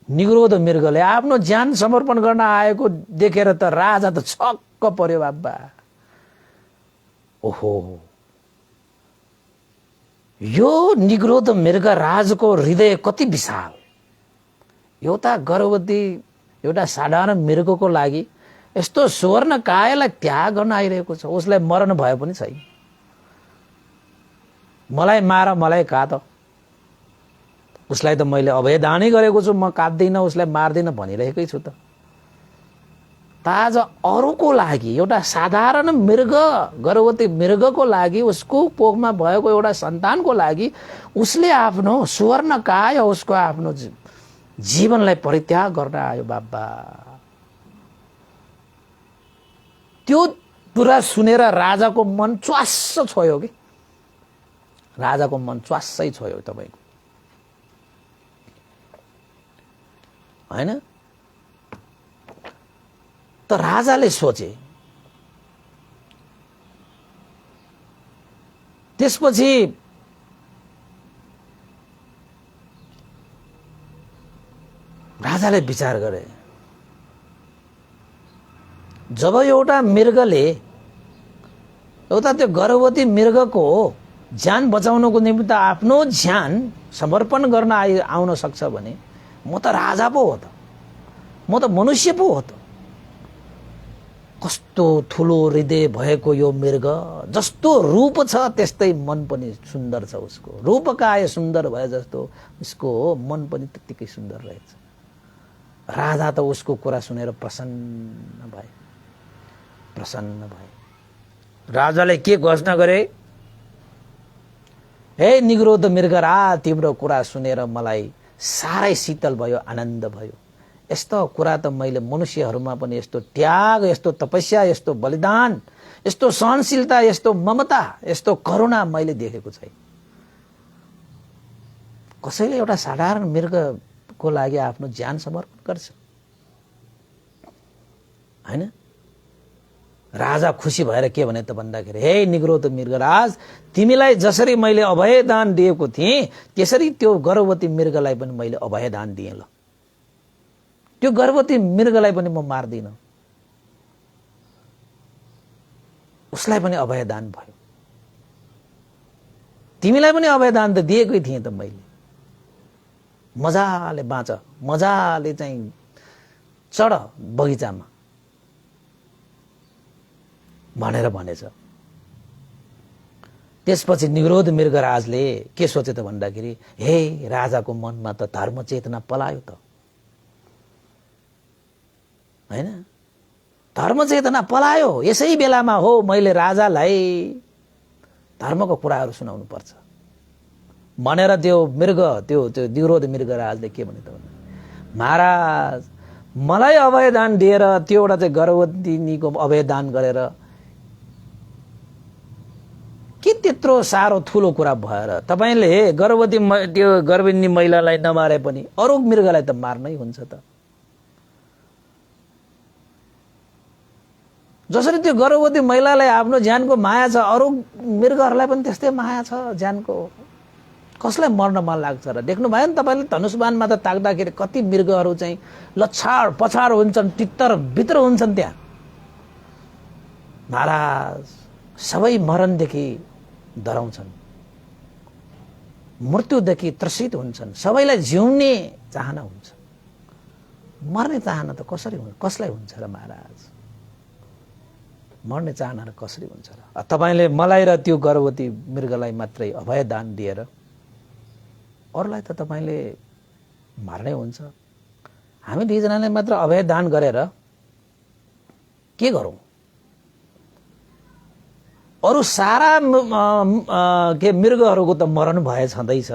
निग्रोध मृगले आफ्नो ज्यान समर्पण गर्न आएको देखेर त राजा त छक्क पर्यो बाबा ओहो यो निग्रोध मृग राजको हृदय कति विशाल एउटा गर्भवती एउटा साधारण मृगको लागि यस्तो सुवर्ण कायलाई त्याग गर्न आइरहेको छ उसलाई मरण भए पनि छैन मलाई मार मलाई काट उसलाई त मैले अभयदानै गरेको छु म काट्दिन उसलाई मार्दिन भनिरहेकै छु त आज अरूको लागि एउटा साधारण मृग गर्भवती मृगको लागि उसको कोखमा भएको एउटा सन्तानको लागि उसले आफ्नो सुवर्णकाय उसको आफ्नो जीवनलाई परित्याग गर्न आयो बाबा त्यो कुरा सुनेर राजाको मन च्वास्स छोयो कि राजाको मन च्वास्सै छोयो तपाईको हैन त राजाले सोचे त्यसपछि राजाले विचार गरे जब एउटा मृगले एउटा त्यो गर्भवती मृगको ज्यान बचाउनको निमित्त आफ्नो ज्यान समर्पण गर्न आउन सक्छ भने म त राजा पो हो त म त मनुष्य पो हो त कस्तो ठुलो हृदय भएको यो मृग जस्तो रूप छ त्यस्तै मन पनि सुन्दर छ उसको रूपकाय सुन्दर भए जस्तो उसको मन पनि त्यतिकै सुन्दर रहेछ राजा त उसको कुरा सुनेर प्रसन्न भए। राजाले के घोषणा गरे? हे निग्रोध मृगराज, तिम्रो कुरा सुनेर मलाई साह्रै शीतल भयो, आनन्द भयो। यस्तो कुरा त मैले मनुष्यहरूमा पनि यस्तो त्याग, यस्तो तपस्या, यस्तो बलिदान, यस्तो सहनशीलता, यस्तो ममता, यस्तो करुणा मैले देखेको छैन। कसैले एउटा साधारण मृगको लागि आफ्नो ज्यान समर्पण गर्छ, हैन? राजा खुसी भएर के भने त भन्दाखेरि, हे निग्रोध मृगराज, तिमीलाई जसरी मैले अभय दान दिएको थिएँ त्यसरी त्यो गर्भवती मृगलाई पनि मैले अभय दान दिएँ। ल, त्यो गर्भवती मृगलाई पनि म मार्दिन, उसलाई पनि अभय दान भयो। तिमीलाई पनि अभय दान त दिएकै थिएँ त मैले। मजाले बाँच, मजाले चाहिँ चढ बगैँचामा भनेर भनेछ। त्यसपछि निग्रोध मृगराजले के सोचे त भन्दाखेरि, हे राजाको मनमा त धर्म चेतना पलायो त, हैन? धर्म चेतना पलायो। यसै बेलामा हो मैले राजालाई धर्मको कुराहरू सुनाउनु पर्छ भनेर त्यो मृग, त्यो निग्रोध मृगराजले के भने त भन्दा, महाराज मलाई अभय दान दिएर त्यो एउटा चाहिँ गर्भवतीनीको अभय दान गरेर के त्यत्रो साह्रो ठुलो कुरा भएर तपाईले गर्भवती त्यो गर्भिणी महिलालाई नमारे पनि अरू मृगलाई त मार्नै हुन्छ त। जसरी त्यो गर्भवती महिलालाई आफ्नो ज्यानको माया छ, अरू मृगहरूलाई पनि त्यस्तै माया छ ज्यानको। कसलाई मर्न मन लाग्छ र? देख्नु भयो नि तपाईले धनुषबाणमा त ताक्दाखेरि कति मृगहरू चाहिँ लछाड पछाड हुन्छन्, तितर भित्र हुन्छन् त्यहाँ। महाराज सबै मरणदेखि डराउँछन्, मृत्युदेखि त्रसित हुन्छन्, सबैलाई जिउने चाहना हुन्छ। मर्ने चाहना त कसरी हुन्छ, कसलाई हुन्छ र महाराज? मर्ने चाहना र कसरी हुन्छ र? तपाईले मलाई र त्यो गर्भवती मृगलाई मात्रै अभय दान दिएर अरूलाई त तपाईले मार्नै हुन्छ। हामी दुईजनाले मात्र अभय दान गरेर के गरौँ? अरू सारा के मृगहरूको त मरण भए छँदैछ।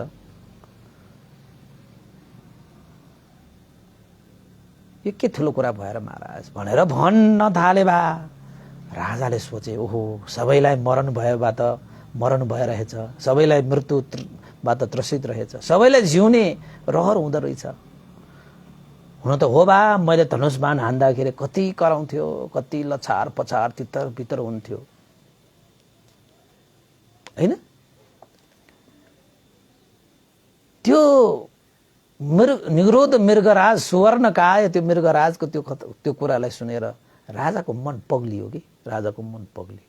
यो के ठुलो कुरा भएर महाराज भनेर भन्न थाले बा। राजाले सोचे, ओहो सबैलाई मरण भएबाट मरण भइरहेछ, सबैलाई मृत्युबाट त्रसित रहेछ, सबैलाई जिउने रहर हुँदो रहेछ। हुन त हो बा, मैले धनुषबाण हान्दाखेरि कति कराउँथ्यो, कति लछार पछार तितर भित्र हुन्थ्यो, हैन? त्यो निग्रोध मृगराज सुवर्णकाय त्यो मृगराजको त्यो कुरालाई सुनेर राजाको मन पग्लियो कि राजाको मन पग्लियो।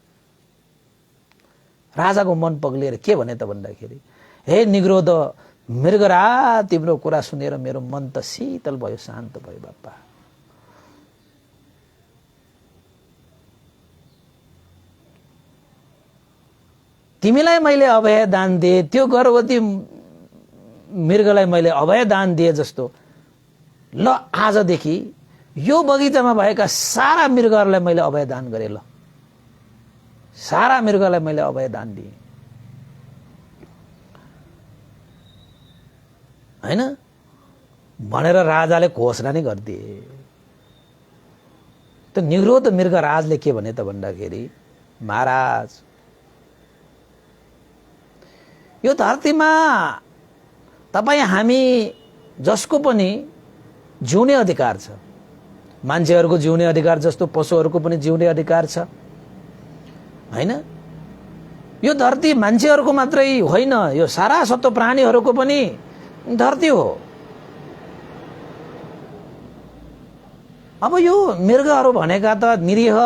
राजाको मन पग्लिएर के भने त भन्दाखेरि, हे निग्रोध मृगराज, तिम्रो कुरा सुनेर मेरो मन त शीतल भयो, शान्त भयो बाप्पा। तिमीलाई मैले अभय दान दिए, त्यो गर्भवती मृगलाई मैले अभय दान दिए जस्तो ल आजदेखि यो बगैँचामा भएका सारा मृगहरूलाई मैले अभय दान गरे। ल सारा मृगलाई मैले अभय दान दिए, हैन भनेर राजाले घोषणा नै गरिदिए। त निग्रोध मृगराजले के भने त भन्दाखेरि, महाराज यो धरतीमा तपाईं हामी जसको पनि जिउने अधिकार छ, मान्छेहरूको जिउने अधिकार जस्तो पशुहरूको पनि जिउने अधिकार छ, हैन? यो धरती मान्छेहरूको मात्रै होइन, यो सारा सत्व प्राणीहरूको पनि धरती हो। अब यो मृगहरू भनेका त निरीह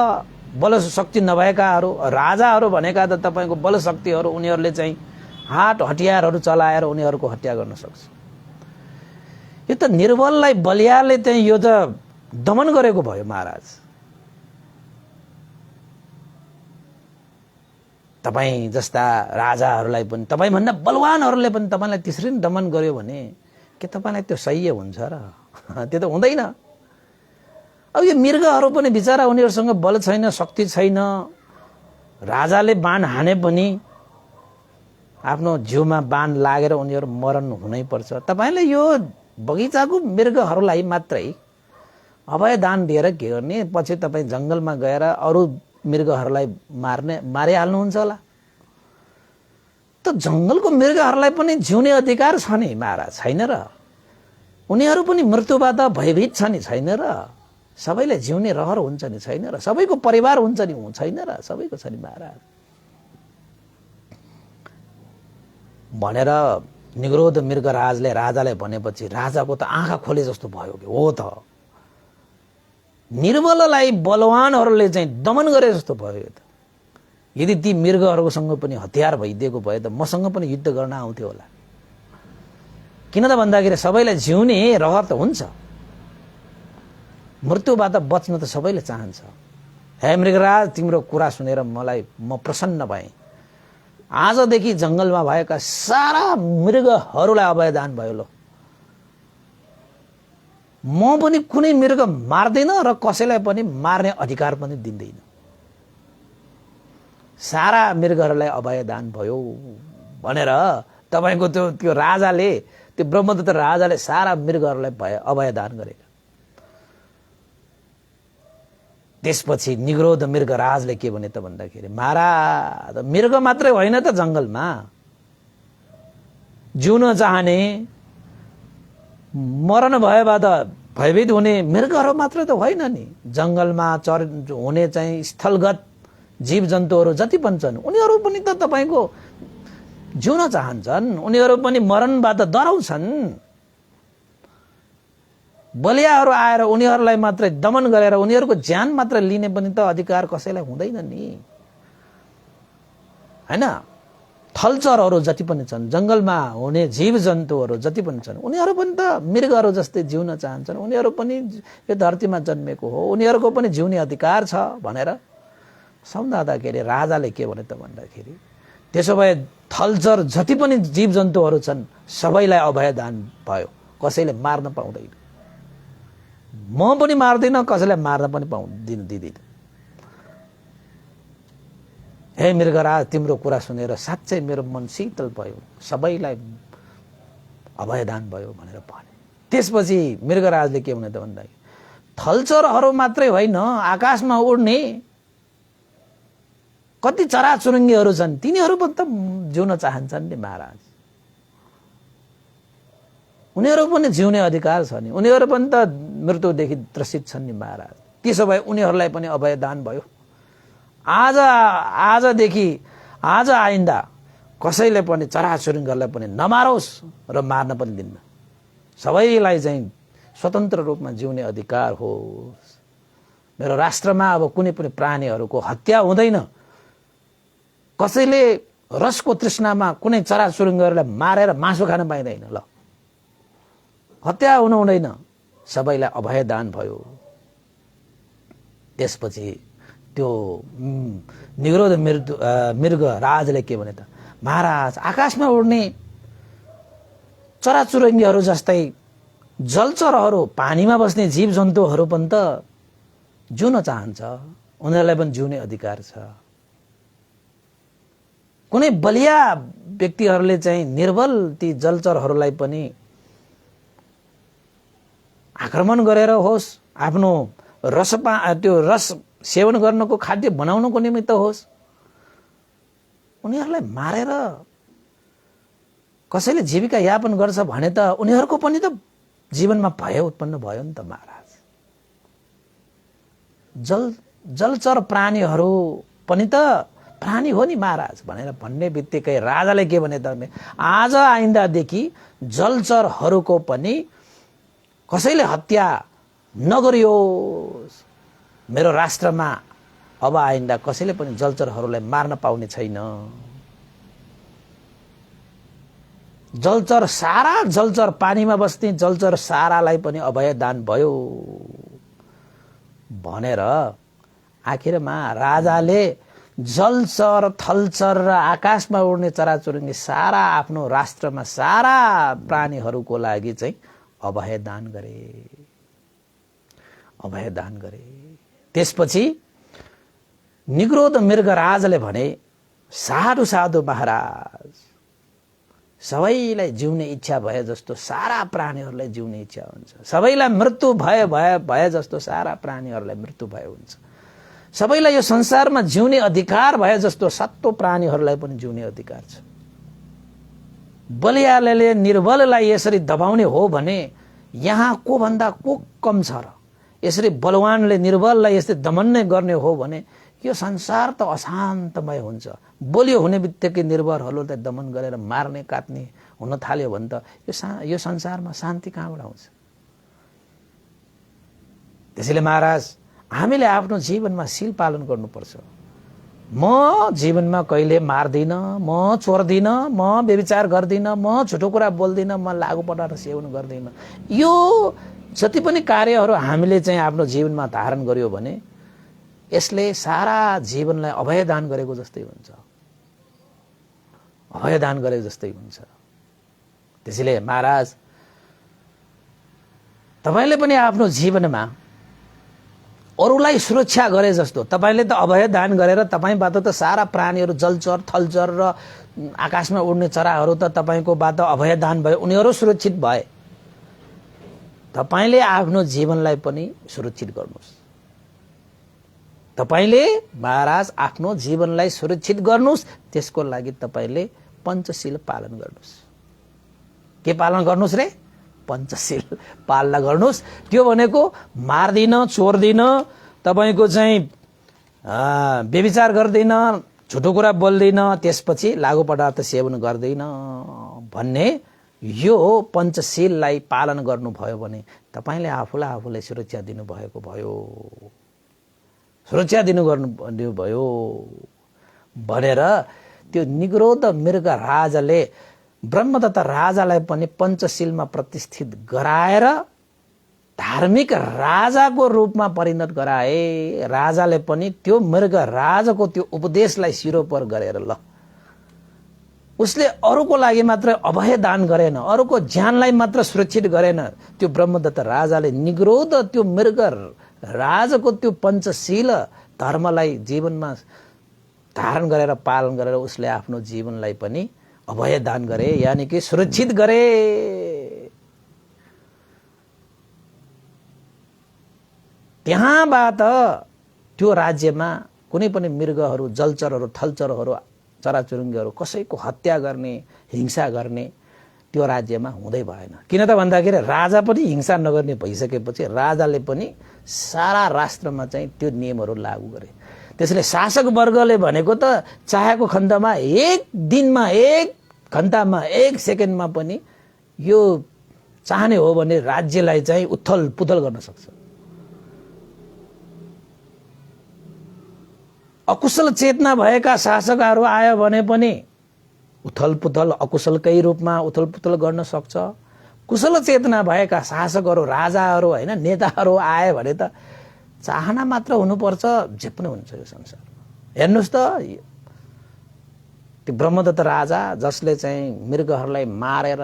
बलशक्ति नभएकाहरू, राजाहरू भनेका त तपाईको बलशक्तिहरू, उनीहरूले चाहिँ हात हतियारहरू चलाएर उनीहरूको हत्या गर्न सक्छ। यो त निर्बललाई बलियाले चाहिँ यो त दमन गरेको भयो महाराज। तपाईं जस्ता राजाहरूलाई पनि, तपाईंभन्दा बलवानहरूले पनि तपाईलाई त्यसरी दमन गर्यो भने के तपाईलाई त्यो सह्य हुन्छ र? त्यो त हुँदैन। अब यो मृगहरू पनि बिचारा उनीहरूसँग बल छैन, शक्ति छैन, राजाले बाण हाने पनि आफ्नो जिउमा बाण लागेर उनीहरू मरण हुनै पर्छ। तपाईले यो बगैँचाको मृगहरूलाई मात्रै अभयदान दिएर के गर्ने? पछि तपाईँ जङ्गलमा गएर अरू मृगहरूलाई मारिहाल्नुहुन्छ होला। त जङ्गलको मृगहरूलाई पनि जिउने अधिकार छ नि महाराज, छैन र? उनीहरू पनि मृत्युबाट भयभीत छ नि, छैन र? सबैले जिउने रहर हुन्छ नि, छैन र? सबैको परिवार हुन्छ नि, छैन र? सबैको छ नि महाराज भनेर निग्रोध मृगराजले राजालाई भनेपछि राजाको त आँखा खोले जस्तो भयो कि हो त, निर्बललाई बलवानहरूले चाहिँ दमन गरे जस्तो भयो त। यदि ती मृगहरूसँग पनि हतियार भइदिएको भए त मसँग पनि युद्ध गर्न आउँथ्यो होला। किन त भन्दाखेरि सबैलाई जिउने रहर त हुन्छ, मृत्युबाट बच्न त सबैले चाहन्छ। हे मृगराज, तिम्रो कुरा सुनेर म प्रसन्न भएँ। आजदेखि जङ्गलमा भएका सारा मृगहरूलाई अभयदान भयो। लो, म पनि कुनै मृग मार्दैन र कसैलाई पनि मार्ने अधिकार पनि दिँदैन। सारा मृगहरूलाई अभयदान भयो भनेर तपाईको त्यो राजाले, त्यो ब्रह्मदत्त राजाले सारा मृगहरूलाई अभयदान गरे। त्यसपछि निग्रोध मृगराजले के भने त भन्दाखेरि, महाराज मृग मात्रै होइन त जङ्गलमा जिउन चाहने, मरण भएबाट भयभीत हुने मृगहरू मात्र त होइन नि। जङ्गलमा हुने चाहिँ स्थलगत जीव जन्तुहरू जति पनि छन् उनीहरू पनि त तपाईको जिउन चाहन्छन्, उनीहरू पनि मरणबाट डराउँछन्। बलियाहरू आएर उनीहरूलाई मात्रै दमन गरेर उनीहरूको ज्यान मात्र लिने पनि त अधिकार कसैलाई हुँदैन नि, हैन? थलचरहरू जति पनि छन्, जङ्गलमा हुने जीव जन्तुहरू जति पनि छन् उनीहरू पनि त मृगहरू जस्तै जिउन चाहन्छन्। उनीहरू पनि यो धरतीमा जन्मेको हो, उनीहरूको पनि जिउने अधिकार छ भनेर सम्झाउँदाखेरि राजाले के भने त भन्दाखेरि, त्यसो भए थलचर जति पनि जीव जन्तुहरू छन् सबैलाई अभयदान भयो, कसैले मार्न पाउँदैन। म पनि मार्दिन, कसैलाई मार्न पनि दिँदैन। हे मृगराज, तिम्रो कुरा सुनेर साँच्चै मेरो मन शीतल भयो, सबैलाई अभयदान भयो भनेर भने। त्यसपछि मृगराजले के भने त भन्दाखेरि, थलचरहरू मात्रै होइन, आकाशमा उड्ने कति चराचुरुङ्गीहरू छन् तिनीहरू पनि त जिउन चाहन्छन् नि महाराज। उनीहरू पनि जिउने अधिकार छ नि, उनीहरू पनि त मृत्युदेखि त्रसित छन् नि महाराज। त्यसो भए उनीहरूलाई पनि अभयदान भयो। आजदेखि आज आइन्दा कसैले पनि चराचुरुङ्गीहरूलाई पनि नमारोस् र मार्न पनि दिन्न। सबैलाई चाहिँ स्वतन्त्र रूपमा जिउने अधिकार होस्। मेरो राष्ट्रमा अब कुनै पनि प्राणीहरूको हत्या हुँदैन। कसैले रसको तृष्णामा कुनै चराचुरुङ्गीहरूलाई मारेर मासु खान पाइँदैन। ल, हत्या हुनु हुँदैन, सबैलाई अभयदान भयो। त्यसपछि त्यो निग्रोध मृग राजले के भने त, महाराज आकाशमा उड्ने चराचुरुङ्गीहरू जस्तै जलचरहरू, पानीमा बस्ने जीव जन्तुहरू पनि त जिउन चाहन्छ, उनीहरूलाई पनि जिउने अधिकार छ। कुनै बलिया व्यक्तिहरूले चाहिँ निर्बल ती जलचरहरूलाई पनि आक्रमण गरेर होस्, आफ्नो त्यो रस सेवन गर्नको, खाद्य बनाउनको निमित्त होस्, उनीहरूलाई मारेर कसैले जीविका यापन गर्छ भने त उनीहरूको पनि त जीवनमा भय उत्पन्न भयो नि त महाराज। जलचर प्राणीहरू पनि त प्राणी हो नि महाराज भनेर भन्ने बित्तिकै राजाले के भने त, आज आइन्दादेखि जलचरहरूको पनि कसैले हत्या नगरियोस्। मेरो राष्ट्रमा अब आइन्दा कसैले पनि जलचरहरूलाई मार्न पाउने छैन। जलचर पानीमा बस्ने जलचर सारालाई पनि अभयदान भयो भनेर आखिरमा राजाले जलचर, थलचर र आकाशमा उड्ने चराचुरुङ्गी सारा आफ्नो राष्ट्रमा सारा प्राणीहरूको लागि चाहिँ अभयदान गरे। अभय दान गरे। त्यसपछि निग्रोध मृगराजले भने, साधु साधु महाराज, सबैलाई जिउने इच्छा भए जस्तो सारा प्राणीहरूलाई जिउने इच्छा हुन्छ, सबैलाई मृत्यु भए जस्तो सारा प्राणीहरूलाई मृत्यु भए हुन्छ, सबैलाई यो संसारमा जिउने अधिकार भए जस्तो सत्तो प्राणीहरूलाई पनि जिउने अधिकार छ। बलियाले निर्बललाई यसरी दबाउने हो भने यहाँ को भन्दा को कम छ र? यसरी बलवानले निर्बललाई यसरी दमन गर्ने हो भने यो संसार त अशान्तमय हुन्छ। बलियो हुने बित्तिकै निर्भरहरूलाई दमन गरेर मार्ने काट्ने हुन थाल्यो भने त यो संसारमा शान्ति कहाँबाट आउँछ? त्यसैले महाराज, हामीले आफ्नो जीवनमा शील पालन गर्नुपर्छ। म जीवनमा कहिले मार्दिन, म चोर्दिन, म व्यभिचार गर्दिन, म झुटो कुरा बोल्दिन, म लागु पदार्थ सेवन गर्दिन। यो जति पनि कार्यहरू हामीले चाहिँ आफ्नो जीवनमा धारण गर्यो भने यसले सारा जीवनलाई अभयदान गरेको जस्तै हुन्छ, अभयदान गरेको जस्तै हुन्छ। त्यसैले महाराज, तपाईले पनि आफ्नो जीवनमा अरूलाई सुरक्षा गरे जस्तो तपाईले त अभयदान गरेर तपाईबाट त सारा प्राणीहरू, जलचर, थलचर र आकाशमा उड्ने चराहरू त तपाईकोबाट अभयदान भयो, उनीहरू सुरक्षित भए। तपाईले आफ्नो जीवनलाई पनि सुरक्षित गर्नुहोस्। तपाईले महाराज आफ्नो जीवनलाई सुरक्षित गर्नुहोस्। त्यसको लागि तपाईले पञ्चशील पालन गर्नुहोस्। के पालन गर्नुहोस् रे? पञ्चशील पालना गर्नुहोस्। त्यो भनेको मार्दिन, चोर्दिन, तपाईको चाहिँ व्यभिचार गर्दिन, झुटो कुरा बोल्दिन, त्यसपछि लागु पदार्थ सेवन गर्दिन भन्ने यो पञ्चशीललाई पालन गर्नुभयो भने तपाईले आफूलाई सुरक्षा दिनुभएको भयो, सुरक्षा दिनुभयो भनेर त्यो निग्रोध मृग राजाले ब्रह्मदत्त राजालाई पनि पञ्चशीलमा प्रतिष्ठित गराएर धार्मिक राजाको रूपमा परिणत गराए। राजाले पनि त्यो मृग राजाको त्यो उपदेशलाई सिरोपर गरेर ल उसले अरूको लागि मात्र अभय दान गरेन, अरूको ज्यानलाई मात्र सुरक्षित गरेन। त्यो ब्रह्मदत्त राजाले निग्रोध त्यो मृग राजाको त्यो पञ्चशील धर्मलाई जीवनमा धारण गरेर पालन गरेर उसले आफ्नो जीवनलाई पनि अभय दान गरे, यानी कि सुरक्षित गरे। त्यहाँबाट त्यो राज्यमा कुनै पनि मृगहरू, जलचरहरू, थलचरहरू, चराचुरुङ्गीहरू कसैको हत्या गर्ने, हिंसा गर्ने त्यो राज्यमा हुँदै भएन। किन त भन्दाखेरि राजा पनि हिंसा नगर्ने भइसकेपछि राजाले पनि सारा राष्ट्रमा चाहिँ त्यो नियमहरू लागू गरे। त्यसैले शासक वर्गले भनेको त चाहेको खण्डमा एक दिनमा, एक घण्टामा, एक सेकेन्डमा पनि यो चाहने हो भने राज्यलाई चाहिँ उथल पुथल गर्न सक्छ। अकुशल चेतना भएका शासकहरू आयो भने पनि उथल पुथल अकुशलकै रूपमा उथल पुथल गर्न सक्छ। कुशल चेतना भएका शासकहरू, राजाहरू, हैन, नेताहरू आए भने त चाहना मात्र हुनुपर्छ, जे पनि हुन्छ यो संसारमा। हेर्नुस् त त्यो ब्रह्मदत्त राजा जसले चाहिँ मृगहरूलाई मारेर,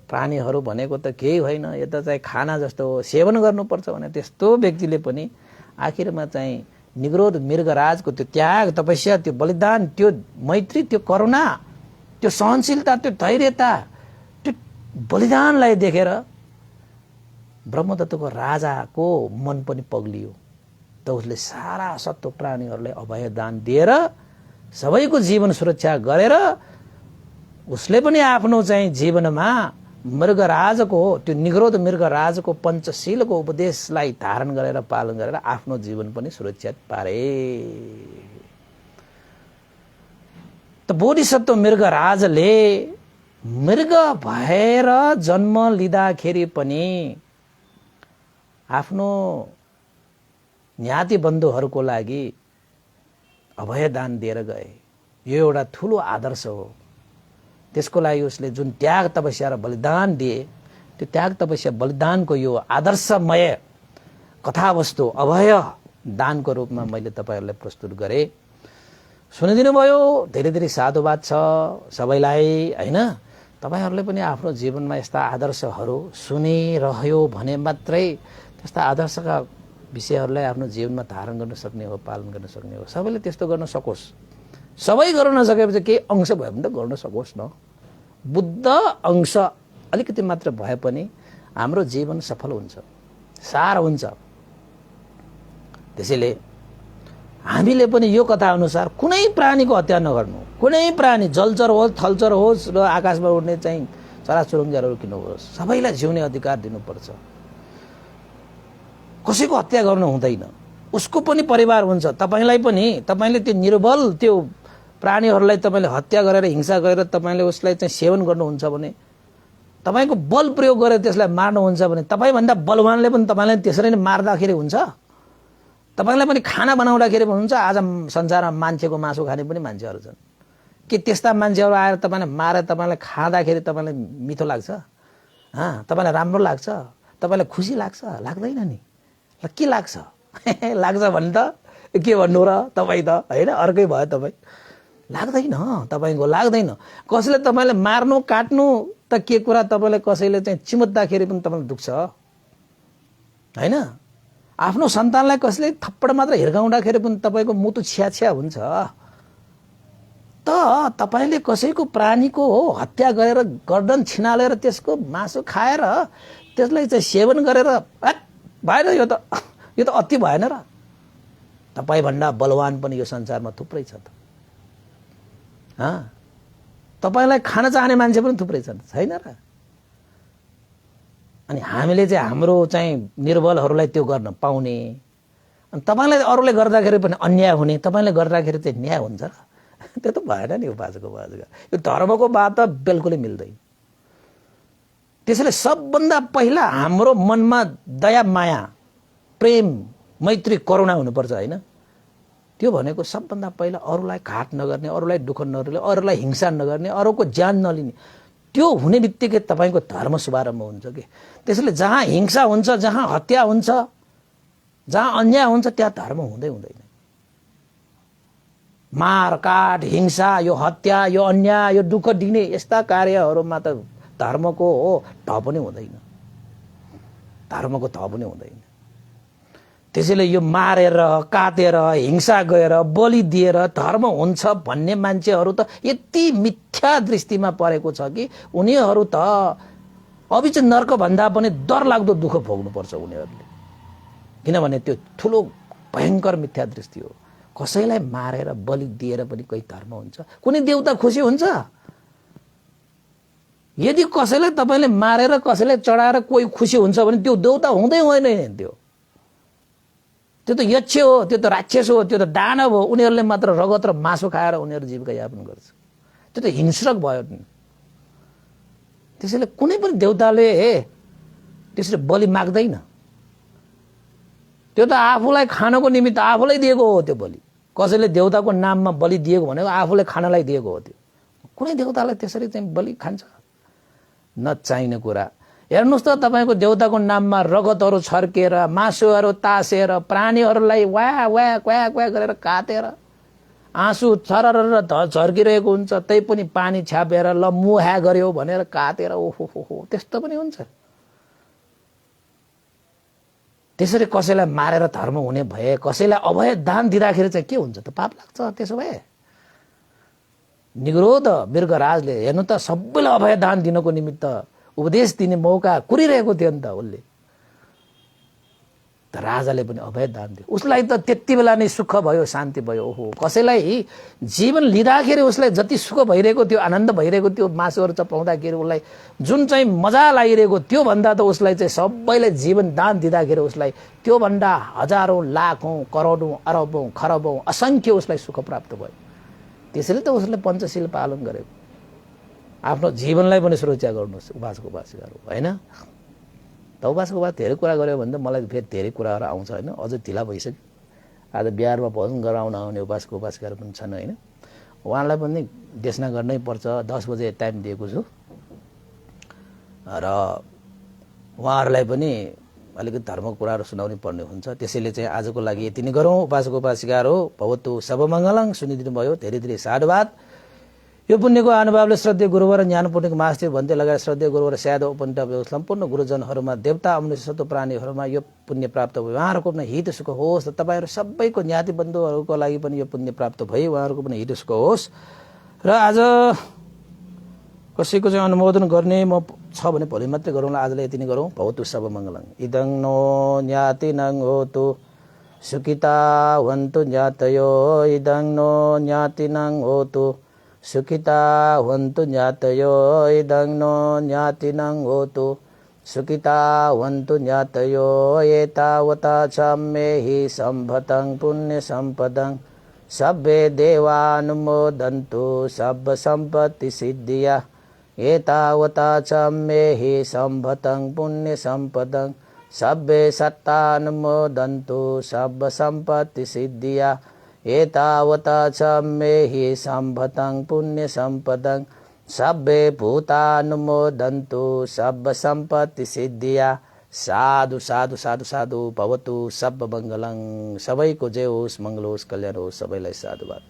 प्राणीहरू भनेको त केही होइन, यो त चाहिँ खाना जस्तो हो, सेवन गर्नुपर्छ भने त्यस्तो व्यक्तिले पनि आखिरमा चाहिँ निग्रोध मृगराजको त्यो त्याग, तपस्या, त्यो बलिदान, त्यो मैत्री, त्यो करुणा, त्यो सहनशीलता, त्यो धैर्यता, त्यो बलिदानलाई देखेर ब्रह्मदत्तको राजाको मन पनि पग्लियो। त उसले सारा सत्व प्राणीहरूलाई अभय दान दिएर सबैको जीवन सुरक्षा गरेर उसले पनि आफ्नो चाहिँ जीवनमा मृगराजको त्यो निग्रोध मृगराजको पञ्चशीलको उपदेशलाई धारण गरेर पालन गरेर आफ्नो जीवन पनि सुरक्षित पारे। त बोधिसत्व मृगराजले मृग भएर जन्म लिँदाखेरि पनि आफ्नो ज्ञाति बन्धुहरूको लागि अभय दान दिएर गए। यो एउटा ठुलो आदर्श हो। त्यसको लागि उसले जुन त्याग तपस्या र बलिदान दिए, त्यो त्याग तपस्या बलिदानको यो आदर्शमय कथावस्तु अभय दानको रूपमा मैले तपाईहरुलाई प्रस्तुत गरे। सुनिदिनु भयो, धेरै धेरै साधुवाद छ सबैलाई, हैन। तपाईहरुले पनि आफ्नो जीवनमा यस्ता आदर्शहरू सुनिरह्यो भने मात्रै त्यस्ता आदर्शका विषयहरूलाई आफ्नो जीवनमा धारण गर्न सक्ने हो, पालन गर्न सक्ने हो। सबैले त्यस्तो गर्न सकोस्। सबै गर्न नसकेपछि केही अंश भए पनि त गर्न सकोस् न। बुद्ध अंश अलिकति मात्र भए पनि हाम्रो जीवन सफल हुन्छ, सार हुन्छ। त्यसैले हामीले पनि यो कथा अनुसार कुनै प्राणीको हत्या नगर्नु। कुनै प्राणी, जलचर होस्, थलचर होस् र आकाशमा उड्ने चाहिँ चराचुरुङ्गीहरू किन होस्, सबैलाई जिउने अधिकार दिनुपर्छ। कसैको हत्या गर्नु हुँदैन। उसको पनि परिवार हुन्छ। तपाईलाई पनि, तपाईले त्यो निर्बल त्यो प्राणीहरूलाई तपाईले हत्या गरेर, हिंसा गरेर तपाईले उसलाई चाहिँ सेवन गर्नुहुन्छ भने, तपाईको बल प्रयोग गरेर त्यसलाई मार्नुहुन्छ भने, तपाईभन्दा बलवानले पनि तपाईलाई त्यसरी नै मार्दाखेरि हुन्छ। तपाईलाई पनि खाना बनाउँदाखेरि पनि हुन्छ। आज संसारमा मान्छेको मासु खाने पनि मान्छेहरू छन्। के त्यस्ता मान्छेहरू आएर तपाईलाई मारेर तपाईलाई खाँदाखेरि तपाईलाई मिठो लाग्छ? तपाईलाई राम्रो लाग्छ? तपाईलाई खुसी लाग्छ? लाग्दैन नि। के लाग्छ? लाग्छ भने त के भन्नु र तपाईँ त, होइन? अर्कै भयो तपाईँ। लाग्दैन, तपाईँको लाग्दैन। कसैले तपाईँले मार्नु काट्नु त के कुरा, तपाईँले कसैले चाहिँ चिमुट्दाखेरि पनि तपाईँलाई दुख्छ, होइन? आफ्नो सन्तानलाई कसैले थप्पड मात्र हिर्काउँदाखेरि पनि तपाईँको मुटु छ्या हुन्छ। त तपाईँले कसैको प्राणीको हत्या गरेर गर्दन छिनालेर त्यसको मासु खाएर त्यसलाई चाहिँ सेवन गरेर भएन। यो त अति भएन र? तपाईँभन्दा बलवान पनि यो संसारमा थुप्रै छ त। तपाईँलाई खान चाहने मान्छे पनि थुप्रै छन्, छैन र? अनि हामीले चाहिँ हाम्रो चाहिँ निर्बलहरूलाई त्यो गर्न पाउने, अनि तपाईँलाई अरूले गर्दाखेरि पनि अन्याय हुने, तपाईँले गर्दाखेरि चाहिँ न्याय हुन्छ र? त्यो त भएन नि। उपासको बाजुका यो धर्मको बात त बिल्कुलै मिल्दैन। त्यसैले सबभन्दा पहिला हाम्रो मनमा दया, माया, प्रेम, मैत्री, करुणा हुनुपर्छ, होइन? त्यो भनेको सबभन्दा पहिला अरूलाई घात नगर्ने, अरूलाई दुःख नगर्ने, अरूलाई हिंसा नगर्ने, अरूको ज्यान नलिने। त्यो हुने बित्तिकै तपाईँको धर्म शुभारम्भ हुन्छ कि। त्यसैले जहाँ हिंसा हुन्छ, जहाँ हत्या हुन्छ, जहाँ अन्याय हुन्छ, त्यहाँ धर्म हुँदैन। मार काट, हिंसा, यो हत्या, यो अन्याय, यो दुःख दिने यस्ता कार्यहरूमा त धर्मको ठ पनि हुँदैन। धर्मको ठ पनि हुँदैन। त्यसैले यो मारेर, काटेर, हिंसा गरेर, बलि दिएर धर्म हुन्छ भन्ने मान्छेहरू त यति मिथ्या दृष्टिमा परेको छ कि उनीहरू त अभिच नर्क भन्दा पनि डरलाग्दो दुःख भोग्नुपर्छ उनीहरूले। किनभने त्यो ठुलो भयङ्कर मिथ्या दृष्टि हो। कसैलाई मारेर बलि दिएर पनि कोही धर्म हुन्छ? कुनै देउता खुसी हुन्छ? यदि कसैलाई तपाईँले मारेर कसैलाई चढाएर कोही खुसी हुन्छ भने त्यो देउता हुँदै होइन। त्यो त यक्ष हो, त्यो त राक्षस हो, त्यो त दानव हो। उनीहरूले मात्र रगत र मासु खाएर उनीहरू जीविका यापन गर्छ। त्यो त हिंस्रक भयो नि। त्यसैले कुनै पनि देउताले त्यसरी बलि माग्दैन। त्यो त आफूलाई खानको निमित्त आफूलाई दिएको हो त्यो बलि। कसैले देउताको नाममा बलि दिएको भनेको आफूले खानलाई दिएको हो। त्यो कुनै देउतालाई त्यसरी चाहिँ बलि खान्छ? नचाहिने कुरा। हेर्नुहोस् त, तपाईँको देउताको नाममा रगतहरू छर्केर, मासुहरू तासेर, प्राणीहरूलाई वा वा क्वा क्वा गरेर काटेर आँसु छरर झर्किरहेको हुन्छ, त्यही पनि पानी छ्यापेर ल मुहा गर्यो भनेर काटेर, ओहो हो, त्यस्तो पनि हुन्छ? त्यसरी कसैलाई मारेर धर्म हुने भए, कसैलाई अभय दान दिँदाखेरि चाहिँ के हुन्छ त? पाप लाग्छ। त्यसो भए निग्रोध मृगराजले हेर्नु त सबैलाई अभय दान दिनको निमित्त उपदेश दिने मौका कुरिरहेको थियो नि त उसले। त राजाले पनि अभय दान दियो। उसलाई त त्यति बेला नै सुख भयो, शान्ति भयो। ओहो, कसैलाई जीवन लिँदाखेरि उसलाई जति सुख भइरहेको थियो, आनन्द भइरहेको थियो, मासुहरू चपाउँदाखेरि उसलाई जुन चाहिँ मजा लागिरहेको त्यो भन्दा त उसलाई चाहिँ सबैलाई जीवन दान दिँदाखेरि उसलाई त्योभन्दा हजारौँ, लाखौँ, करोडौँ, अरबौँ, खरबौँ, असङ्ख्य उसलाई सुख प्राप्त भयो। त्यसैले त उसले पञ्चशील पालन गरेको। आफ्नो जीवनलाई पनि सुरक्षा गर्नुहोस् उपासक उपासिकाहरू, होइन? त उपासक उपास धेरै कुरा गऱ्यो भने त मलाई फेरि धेरै कुराहरू आउँछ, होइन? अझै ढिला भइसक्यो। आज बिहारमा भजन गराउन आउने उपासक उपासिकाहरू पनि छन्, होइन? उहाँलाई पनि देशना गर्नै पर्छ। 10 बजे टाइम दिएको छु र उहाँहरूलाई पनि अलिकति धर्मको कुराहरू सुनाउनै पर्ने हुन्छ। त्यसैले चाहिँ आजको लागि यति नै गरौँ। उपासक उपासिकाहरू भवतु सबमङ्गलं सुनिदिनु भयो, धेरै धेरै साधुवाद। यो पुण्यको अनुभवले श्रद्धेय गुरुवर ज्ञानपूर्णिक महास्थिर भन्ते लगाएर श्रद्धेय गुरुवर स्यादो उपनिषद सम्पूर्ण गुरुजनहरूमा देवता मनुष्य सत्व प्राणीहरूमा यो पुण्य प्राप्त भयो। उहाँहरूको पनि हित सुख होस्। तपाईँहरू सबैको ज्ञाति बन्धुहरूको लागि पनि यो पुण्य प्राप्त भयो। उहाँहरूको पनि हित सुख होस्। र आज कसैको चाहिँ अनुमोदन गर्ने म छ भने भोलि मात्रै गरौँला। आजलाई यति नै गरौँ। भवतु सब मङ्गलम्। इदं नो ज्ञातिनं होतु सुखिता वन्तु ज्ञातयो। इदं नो ज्ञातिनं होतु सुखिता वन्तु ज्ञातयो। इदं नो ज्ञातिनं होतु सुखिता वन्तु ज्ञातयो। एतावता च मे हि सम्भतं पुण्यसम्पदं सब्बे देवानुमोदन्तु सब्ब सम्पत्ति सिद्धिया। एतावता च मे हि सम्भतं पुण्यसम्पदं सब्बे सत्तानुमोदन्तु सब्ब सम्पत्ति सिद्धिया। एतावता च मे हि सम्भतं पुण्यसम्पदं सब्बे भूतानुमोदन्तु सब्ब सम्पत्ति सिद्धिया। साधु साधु साधु साधु भवतु सब मङ्गलं। सबैको जय होस्, मङ्गल होस्, कल्याण होस्। सबैलाई साधुवाद।